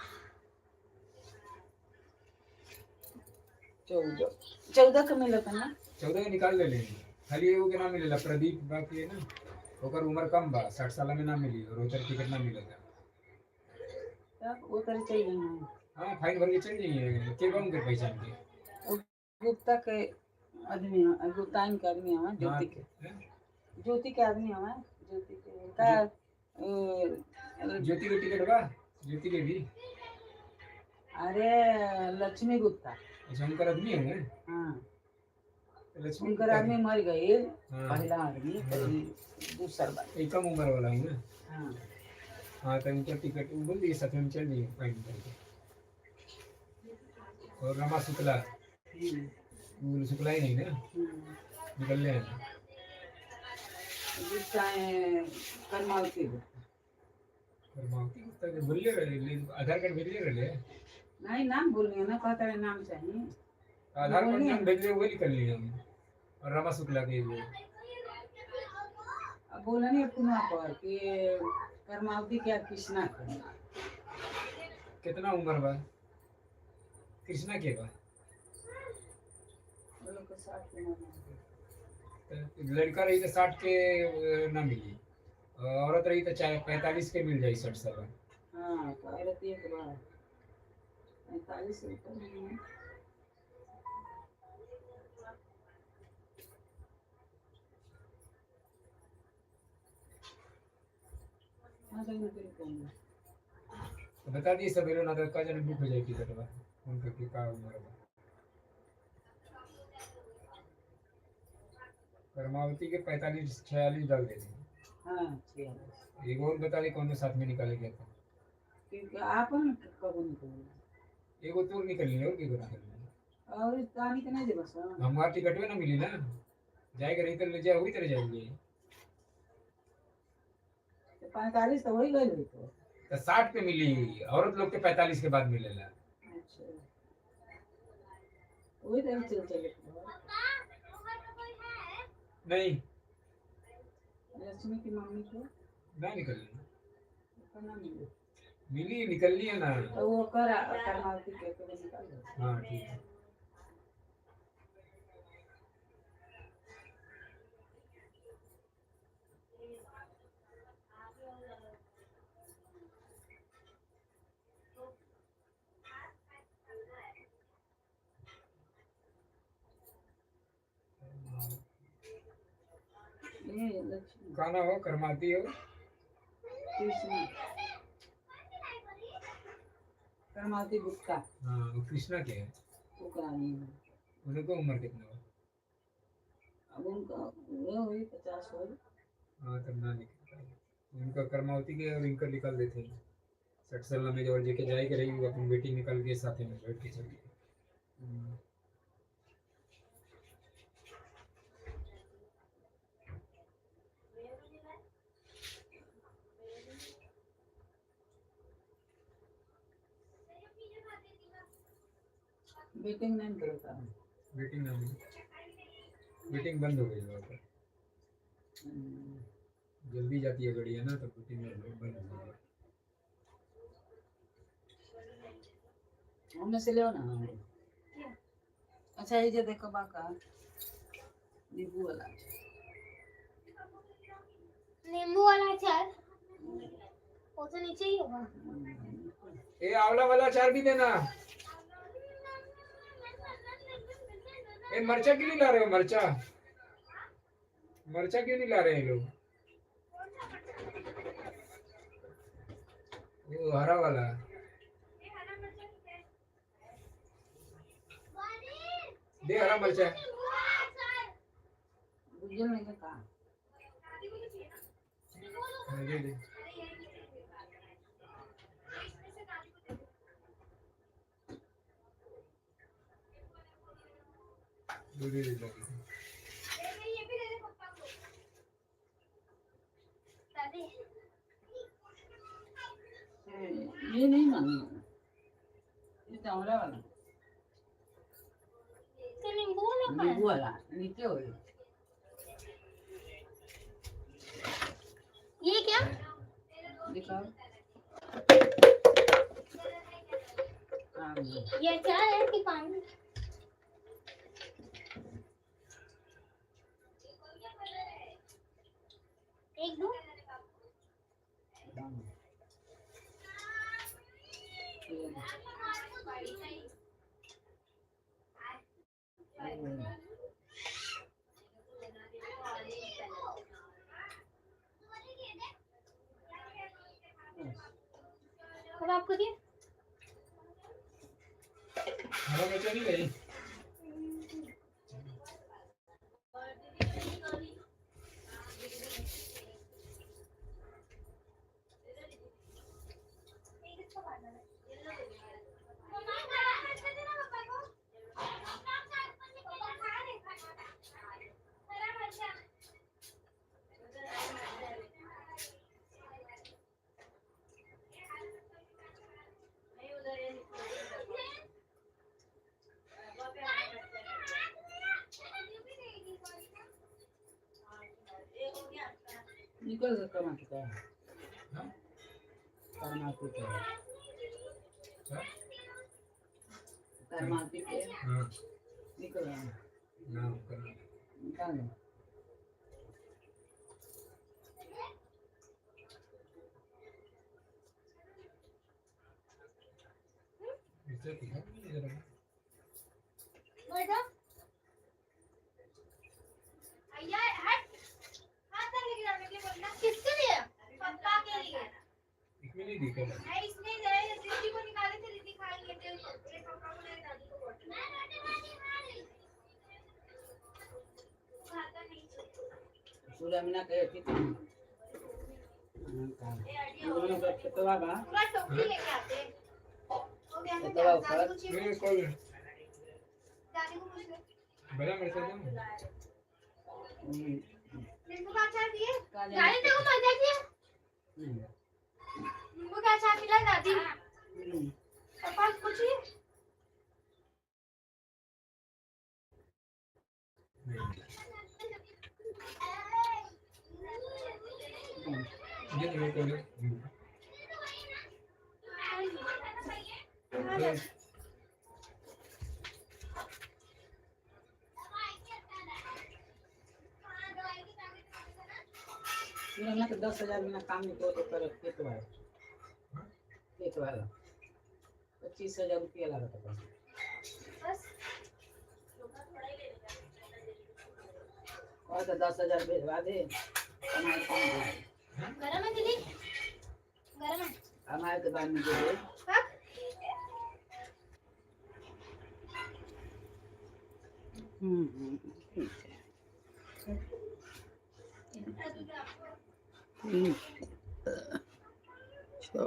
14 का मिला था ना 14 के निकाल ले लेंगे। खाली एगो के नाम मिलेला प्रदीप बाकी है ना, ओकर उम्र कम बा 60 साल में ना मिली और ओकर टिकट ना मिलेगा। तब वो तरह चाहिए ना हाँ फाइन भर के चल जाइए के कौन कर पहचान के वो गुप्ता के आदमी गुप्ता के आदमी हवा हाँ, ज्योति के आदमी हवा ज्योति के का ज्योति के टिकट बा ज्योति के भी अरे लक्ष्मी गुप्ता अच्छा उनकर आदमी है हाँ लक्ष्मी उनकर आदमी मर गए हाँ। पहला आदमी दूसरा बार एक कम उम्र वाला है ना हाँ हाँ तो उनका टिकट बोल दिए साथ में चल दिए फाइन करके। और रमा शुक्ला वो शुक्ला ही नहीं ना निकल ले करमावती बोल ले आधार कार्ड भेज ले नहीं नाम बोलिए ना कहता है नाम चाहिए आधार कार्ड नाम भेज ले वही कर लिए हम और रमा शुक्ला के लिए अब बोला नहीं पुनः पर कि करमावती क्या कृष्णा का कितना उम्र बा कृष्णा के बा वो लोग को 60 की उम्र है। तो लड़का रही तो 60 के ना मिली औरत रही तो चाहे 45 के मिल जाए 60 साल हाँ तो औरत एक बार 45 से ऊपर नहीं है हाँ तो उनके लिए कौन है? तो बता दिए सवेरे ना तो का जन बुक हो जाए टिकट बा उनका के का उम्र बा करमावती के 45 46 डाल देते हाँ 46। एक और बता दे कौन साथ में निकाले गया था। क्योंकि आपन कब निकल एक और तो निकलनी है और की निकलनी है। और इस कहानी के नहीं दे बस हाँ। हमारा टिकट में ना मिली ना, जाएगा रही तो ले जाए वही तरह जाएंगे। तो 45 तो वही गई हुई तो। तो 60 पे मिली, औरत लोग के 45 के बाद मिलेला। अच्छा वही तरह चल चले नहीं रश्मि की मम्मी को ना निकलनी, करना मिले मिली निकलनी है ना। तो वो कर करमावती के निकाल दो। हाँ ठीक है। ये लक्ष्मी खाना हो करमाती हो कृष्ण करमावती गुप्ता हाँ, वो कृष्णा के है। वो करानी है। उनको उम्र कितना हो? अब उनका वो हुई 50 हो हाँ तब ना निकल पाएगा। उनका कर्मावती के और इनका निकाल देते हैं 60 साल में जो जेके जाएगी रही वो अपनी बेटी निकाल के साथ में बैठ के चली। मीटिंग नहीं करता मीटिंग ना मिली, मीटिंग बंद हो गई वहाँ पर। जल्दी जाती है गाड़ी है ना, तो मीटिंग बंद हो गई। हमने से ले ना। अच्छा ये जो देखो बाका नींबू वाला नींबू वाला अचार वो तो नीचे ही होगा। ए आंवला वाला अचार भी देना। ए मरचा क्यों नहीं ला रहे हो? मरचा मरचा क्यों नहीं ला रहे हैं लोग? वो हरा वाला दे, हरा मरचा बुझल नहीं का हाँ, दे दे। दे दे दे दे। ये नहीं मांगेगा ये चावला वाला तो नींबू वाला नींबू वाला नीचे हो ये क्या दिखाओ ये अचार है कि पानी? एक दो अब आपको दिया हरा मरचा नहीं गई। निकल सकता मारता है हाँ? करमाती के हाँ? करमाती के हाँ निकल रहा ना करना। निकाल दो इसे तो है नहीं जरा। बेटा अय्या हट हाथ तक लेके जाने के लिए बोलना किसके लिए? पापा के लिए। इसमें नहीं दिखा था। है इसमें गए दीदी को निकाले थे दीदी खा लिए थे मेरे पापा को नहीं दादी को बोल मैं रोटी खा रही खाता नहीं सूर्य मीना कहे थी खेतवा बा पूरा टोकरी लेके आते हैं। हो गया ना खेतवा दादी ऊपर को छीन नहीं कॉल दादी को पूछ ले बड़ा मेरे साथ जाओ। नींबू का अचार दिए काले दादी देखो मजा किया नींबू का अचार मिला दादी पापा पूछिए ये तो कॉल ना तो 10,000 बिना काम नहीं तो कर खेत वाला 25,000 रुपया लगा था बस और तो 10,000 भेजवा दे हमारे काम दे गरम है दीदी गरम है हमारे के बाद में दे दे कब ठीक है so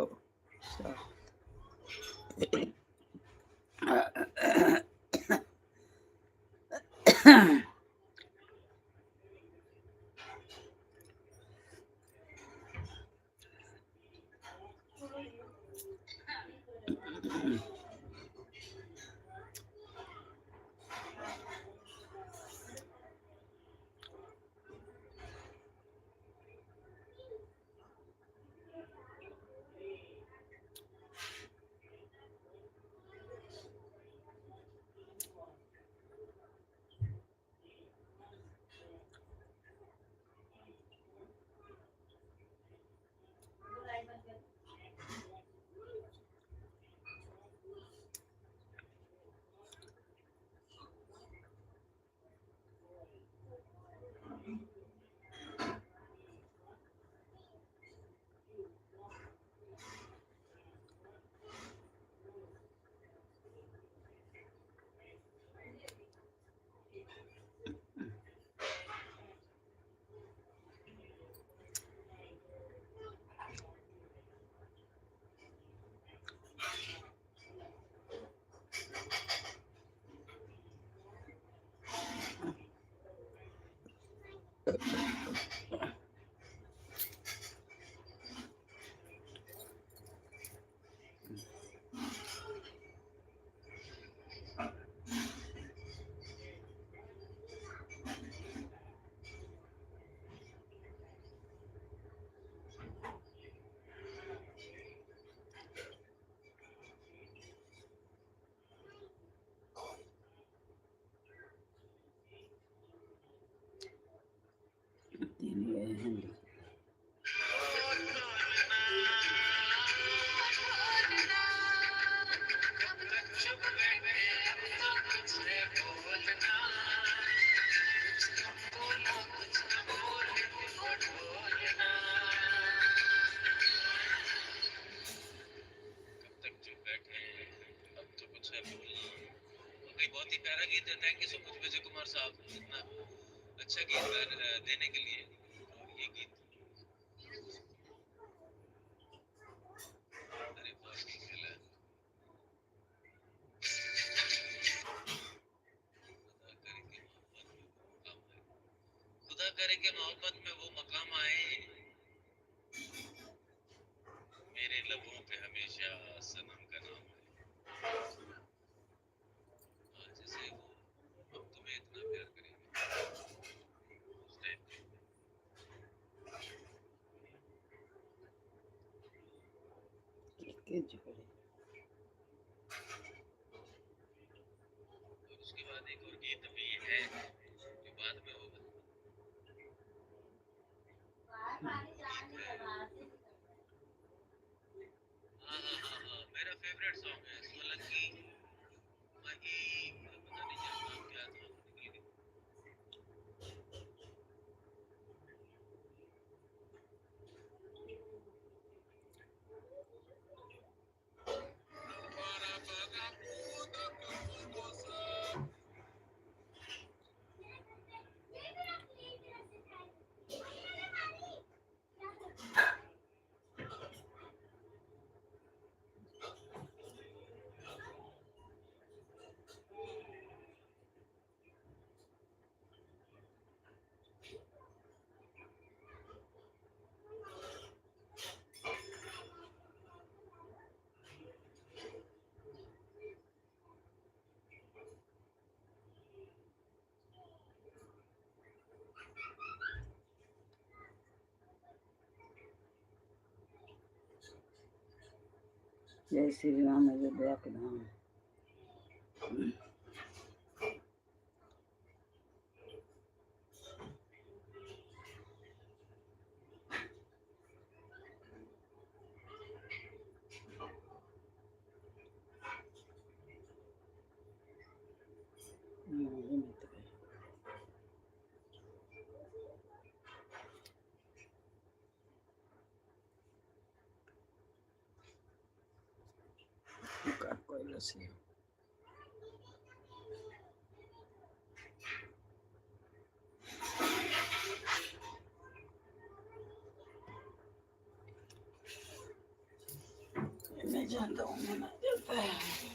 बहुत ही प्यारा गीत है। Thank you so much Vijay Kumar साहब इतना अच्छा गीत देने के लिए। और ये गीत अरे बहुत ही खेला है। खुदा करे कि मोहब्बत में वो मकाम आए मेरे लबों पे हमेशा सनम का नाम है। जैसे वो हम तुम्हें इतना प्यार करेंगे उस टाइप के। और उसके बाद एक और गीत भी है जो बाद में होगा। हाँ मेरा फेवरेट सॉन्ग है सोलंकी मही पता नहीं क्या नाम क्या था निकल गया। जय श्री राम अयोध्या के धाम। कोई लसी मैं जानता हूँ, मैं नहीं जानता है।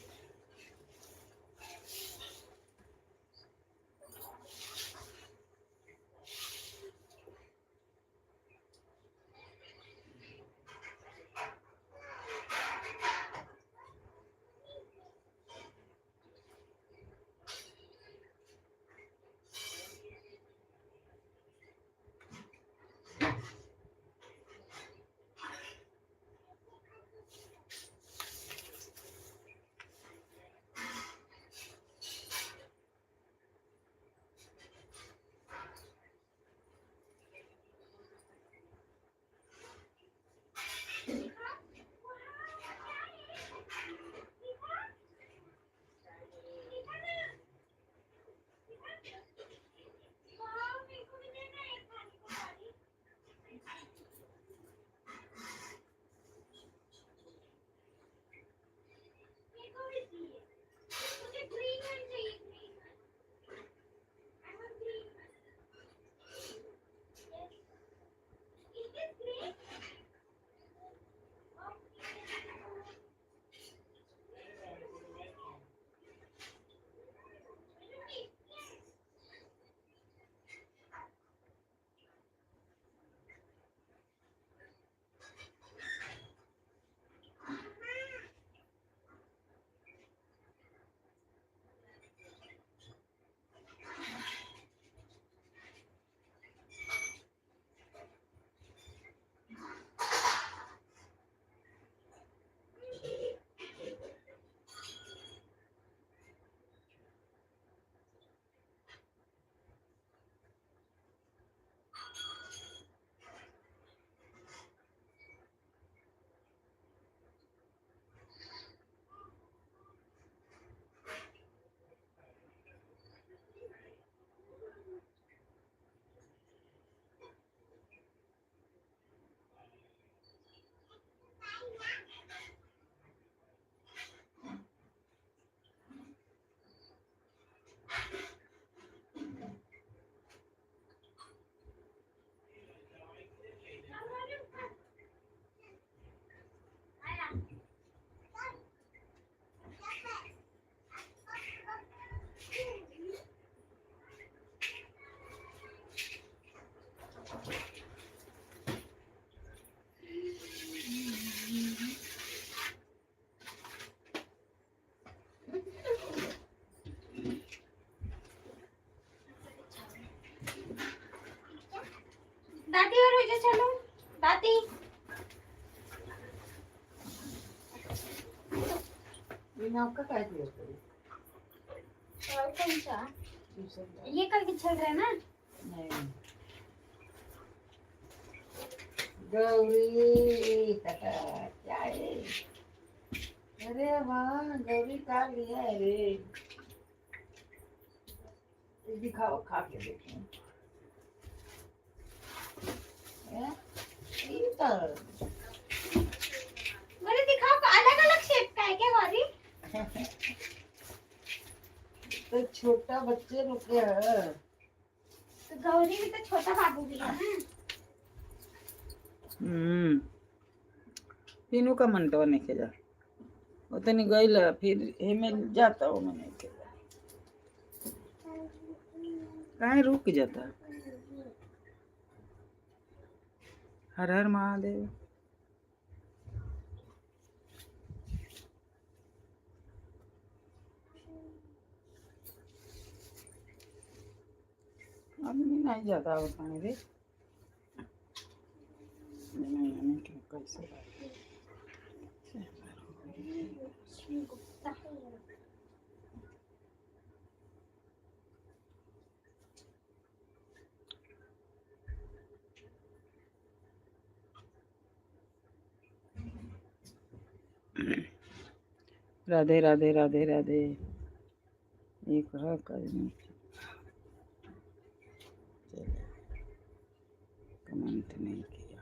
दादी और मुझे चलो दादी। आपका क्या किया और कौन सा ये कल के चल रहा है ना। नहीं गौरी क्या है? अरे वाह गौरी का लिया है रे, दिखाओ खा के देखें। गौरी दिखाओ, अलग अलग शेप का है क्या गौरी? तो छोटा बच्चे रुके है, तो गौरी भी तो छोटा बाबू भी है ना। तीनों का मन तो नहीं खेला उतनी गई फिर हेमेल जाता हो मैंने खेला कहीं रुक जाता। हर हर महादेव। अभी नहीं जाता वो कहीं रे, नहीं कैसे राधे राधे राधे राधे। एक रहा करने चले, कमेंट नहीं किया।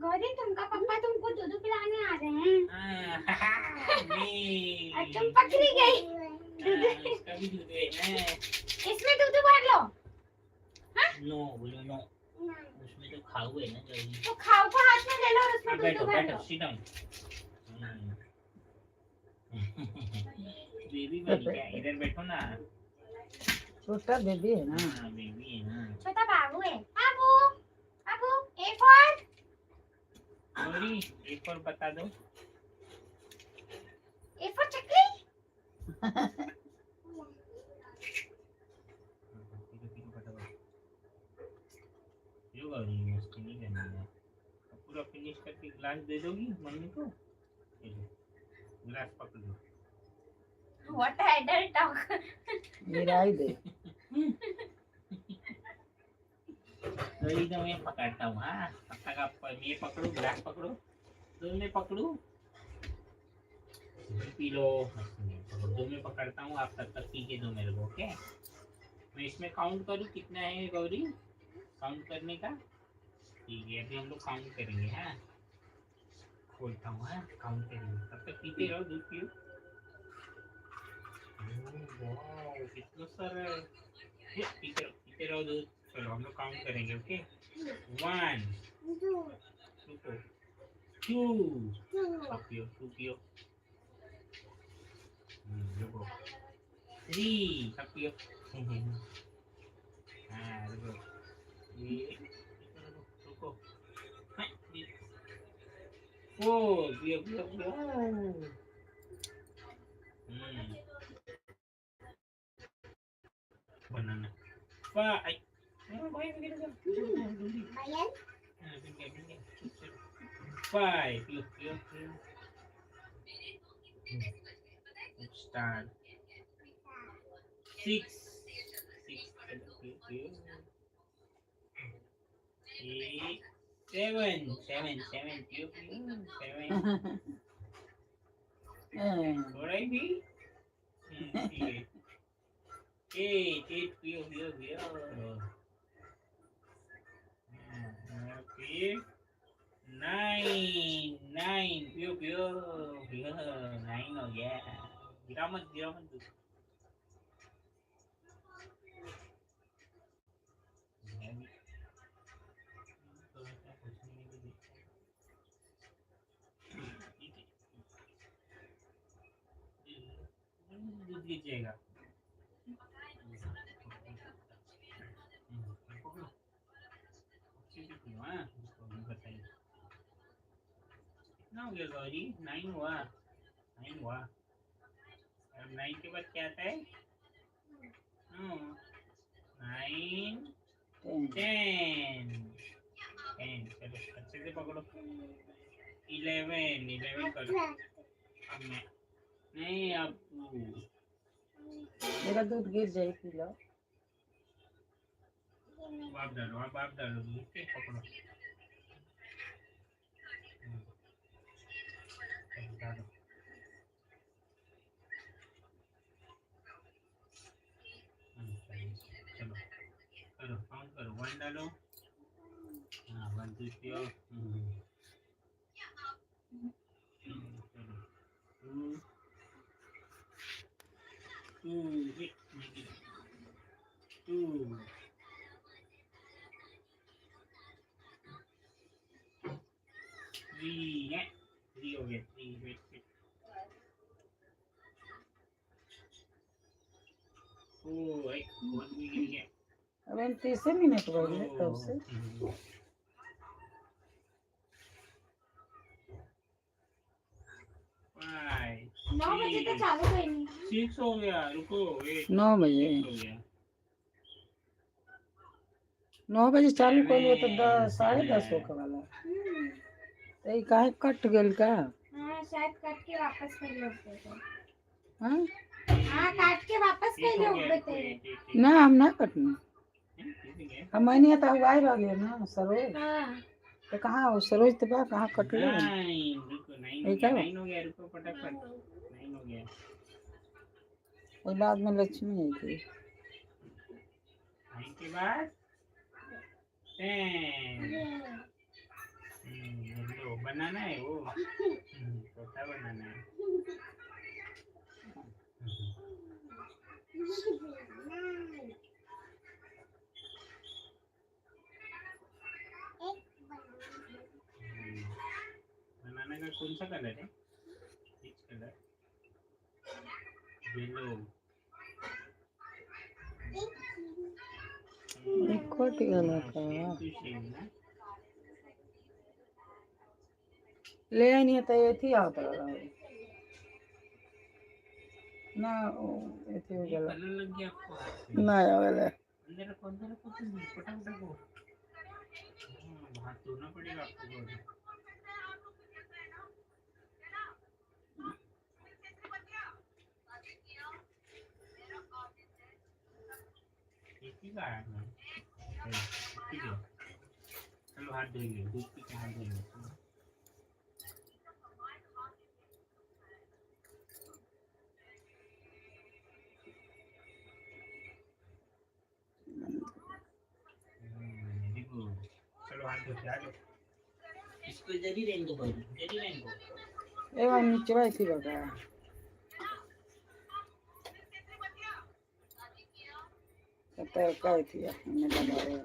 गौरी तुमका पापा तुमको दूध पिलाने आ रहे हैं। और तुम पकड़ी गई दूध। इसमें दूध भर लो। नो बोलो नो, उसमें तो खाऊ है ना जल्दी। तो खाओ को हाथ में ले लो और उसमें दूध बैठो भर बैठो लो। Sit down. बेबी बन गया, इधर बैठो ना। छोटा बेबी है ना। हाँ बेबी है ना। छोटा बाबू है। बाबू बाबू ए फॉर गौरी एक और बता दो। ए फॉर चकली। जो गौरी मस्ती नहीं करनी है। पूरा फिनिश करके गिलास दे दोगी मम्मी को। गिलास पकड़ लो। What adult talk. मेरा ही दे। गौरी तो मैं पकड़ता हूँ। हाँ पक्का का ये पकड़ो, गिलास पकड़ो, दो में पकड़ू, पी लो। दो में पकड़ता हूँ, आप तब तक पी के दो मेरे को। ओके मैं इसमें काउंट करूँ कितना है गौरी, काउंट करने का। ठीक है अभी हम लोग काउंट करेंगे। हाँ खोलता हूँ। हाँ काउंट करेंगे, तब तक पीते रहो, दूध पियो। वाह कितना सारा है। पीते रहो दूध। चलो हम लोग काउंट करेंगे। ओके 1 रुको 2 अब पियो, 2 पियो। रुको 3 अब पियो। हाँ रुको ये रुको 4 पियो पियो पियो। बनाना 5 5 पियो पियो पियो। Start 6 पियो पियो। 8 7 पियो पियो 7 थोड़ा ही भी। 8 पियो पियो पियो। फिर 9 पियो पियो पियो। 9 हो गया। गिरा मत दूध। दूध लीजिएगा। बताइए कितना हो गया गौरी। 9 हुआ। 9 हुआ। अब 9 के बाद क्या आता है। 9 10 चलो अच्छे से पकड़ो। 11 करो। अब मैं नहीं अब मेरा दूध गिर जाए, पी लो। आप डालो, आप डालो दूध पे पकड़ो। डालो चलो करो काउंट करो। 1 डालो। हाँ 1 2 पियो। चलो 2 3 है। 3 हो गया। 3 वेट 4 1 भी गिर गया। अब 30 मिनट हो गए तब से। 9 बजे तो चालू कोई नहीं। 6 हो गया, रुको वेट। 9 बजे 6 हो गया। 9 बजे चालू कर लो तो 10 7 10:30 होके वाला तो ये काहे कट गेल का? हाँ शायद काट के वापस कर लो तो। हाँ हाँ काट के वापस कर लो बते। ना हम ना कटना हम मैंने तो हुआ ही रह गया ना सरोज हाँ तो कहाँ हो सरोज तो बा कहाँ कट ले नहीं रुको, 9 हो ये गया, क्या? 9 हो गया, रुको फटाफट 9 हो गया। और बाद में लक्ष्मी आई थी 9 के बाद 10। लो बनाना है वो, छोटा बनाना है। बनाना का कौन सा कलर है? Peach colour, yellow. कट गया का ले आई नहीं तो ये थी आता ना ये थी हो गया कलर लग गया आपको हाथ में। ना आवेला अंदर रखो, अंदर रखो, फटाफट रखो। हाथ धोना पड़ेगा आपको बहुत। एक ही बार में ठीक है। चलो हाथ धोएंगे, दूध पी के हाथ धोएंगे। देखो, चलो हाथ धोते आ जाओ। इसको इधर ही रहने दो भाई, इधर ही रहने दो। ए वाला नीचे वाली थी बता कतर का थी हमने बनाया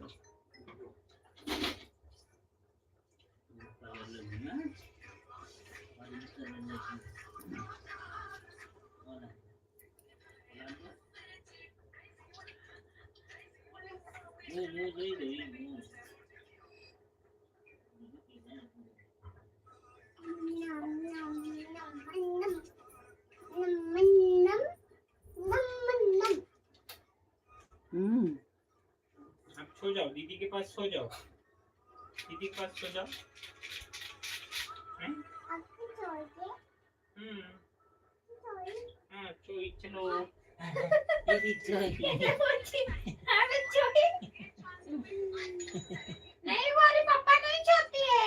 आप सो जाओ, दीदी के पास सो जाओ, दीदी के पास सो जाओ। हैं? हाँ चोई चलो। दीदी चोई। नहीं हमारे पापा नहीं छूती है।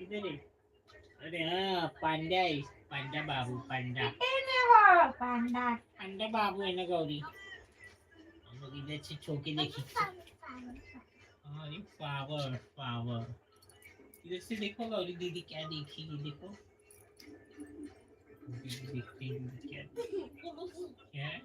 इधर ही। अरे हाँ पांडा है, पांडा बाबू, पांडा पांडा पांडा बाबू है ना गौरी। हम लोग इधर से छो के देखें। अरे पावर पावर, इधर से देखो गौरी दीदी क्या देखेगी, देखो दीदी देखते हैं दीदी क्या है।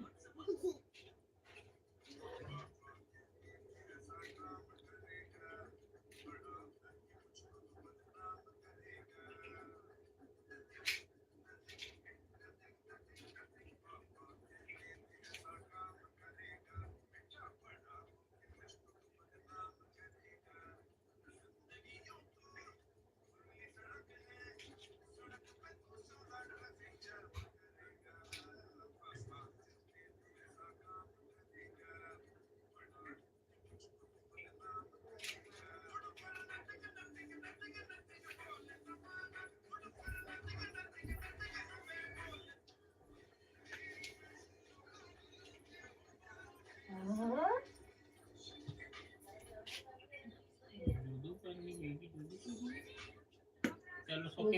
चलो सो के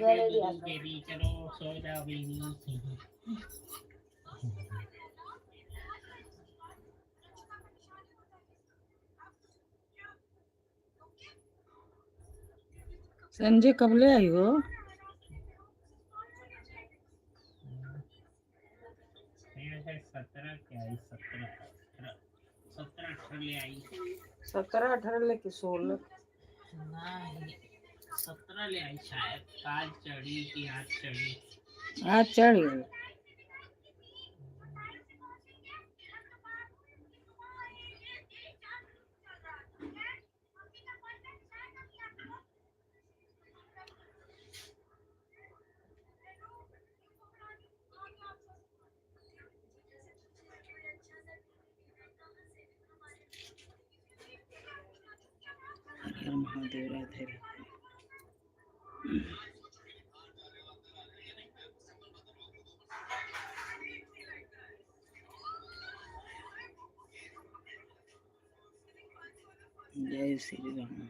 बेबी, चलो सो जाओ बेबी। संजय कब ले आई हो? है 17 क्या है, 17 18 ले आई। 17 18 लेके 16 नहीं 17 ले आई शायद, आज चढ़ी कि आज चढ़ी। आज चढ़ गए धीरे धीरे जय श्री राम।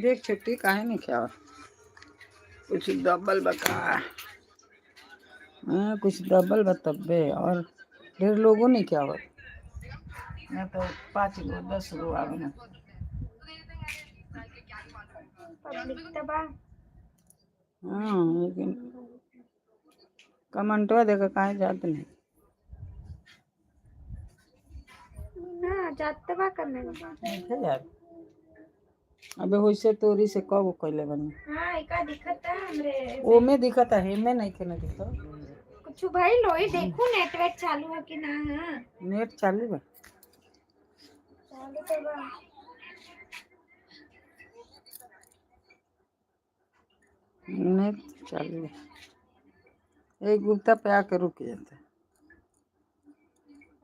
देख छुट्टी काहे नहीं क्या कुछ डबल बता। हाँ कुछ डबल बतबे और ढेर लोगों ने क्या हुआ मैं तो 5 गो 10 गो आगे ना पब्लिक तबाह। हाँ लेकिन कमेंटवा देखा काहे जाते नहीं ना जात तबाह करने देखे यार अबे वैसे तोरी से कब कैले बनी हाँ एका दिखत है हमरे ओमे दिखत है हेमे नहीं के ना दिखत कुछ भाई लोई देखू नेटवर्क चालू है कि ना। हाँ नेट चालू बा चालू तो बा। नेट चालू है एक गुप्ता पे आके रुक जाता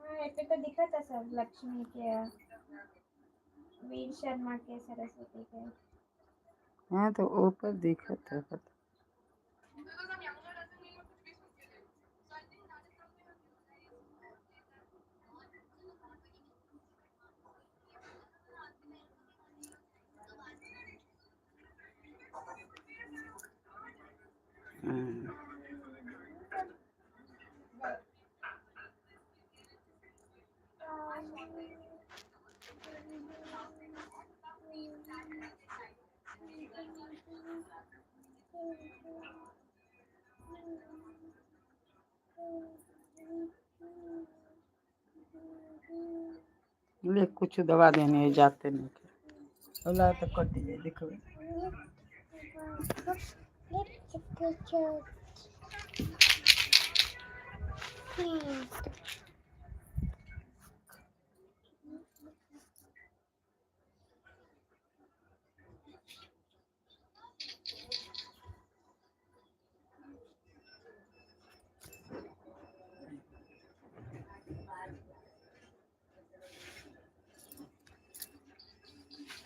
हाँ पे तो दिखत है सब लक्ष्मी के वीर शर्मा के सरस्वती के। हाँ तो ऊपर दिखत है पता ले कुछ दवा देने जाते नहीं बोला तो कट जाए देखो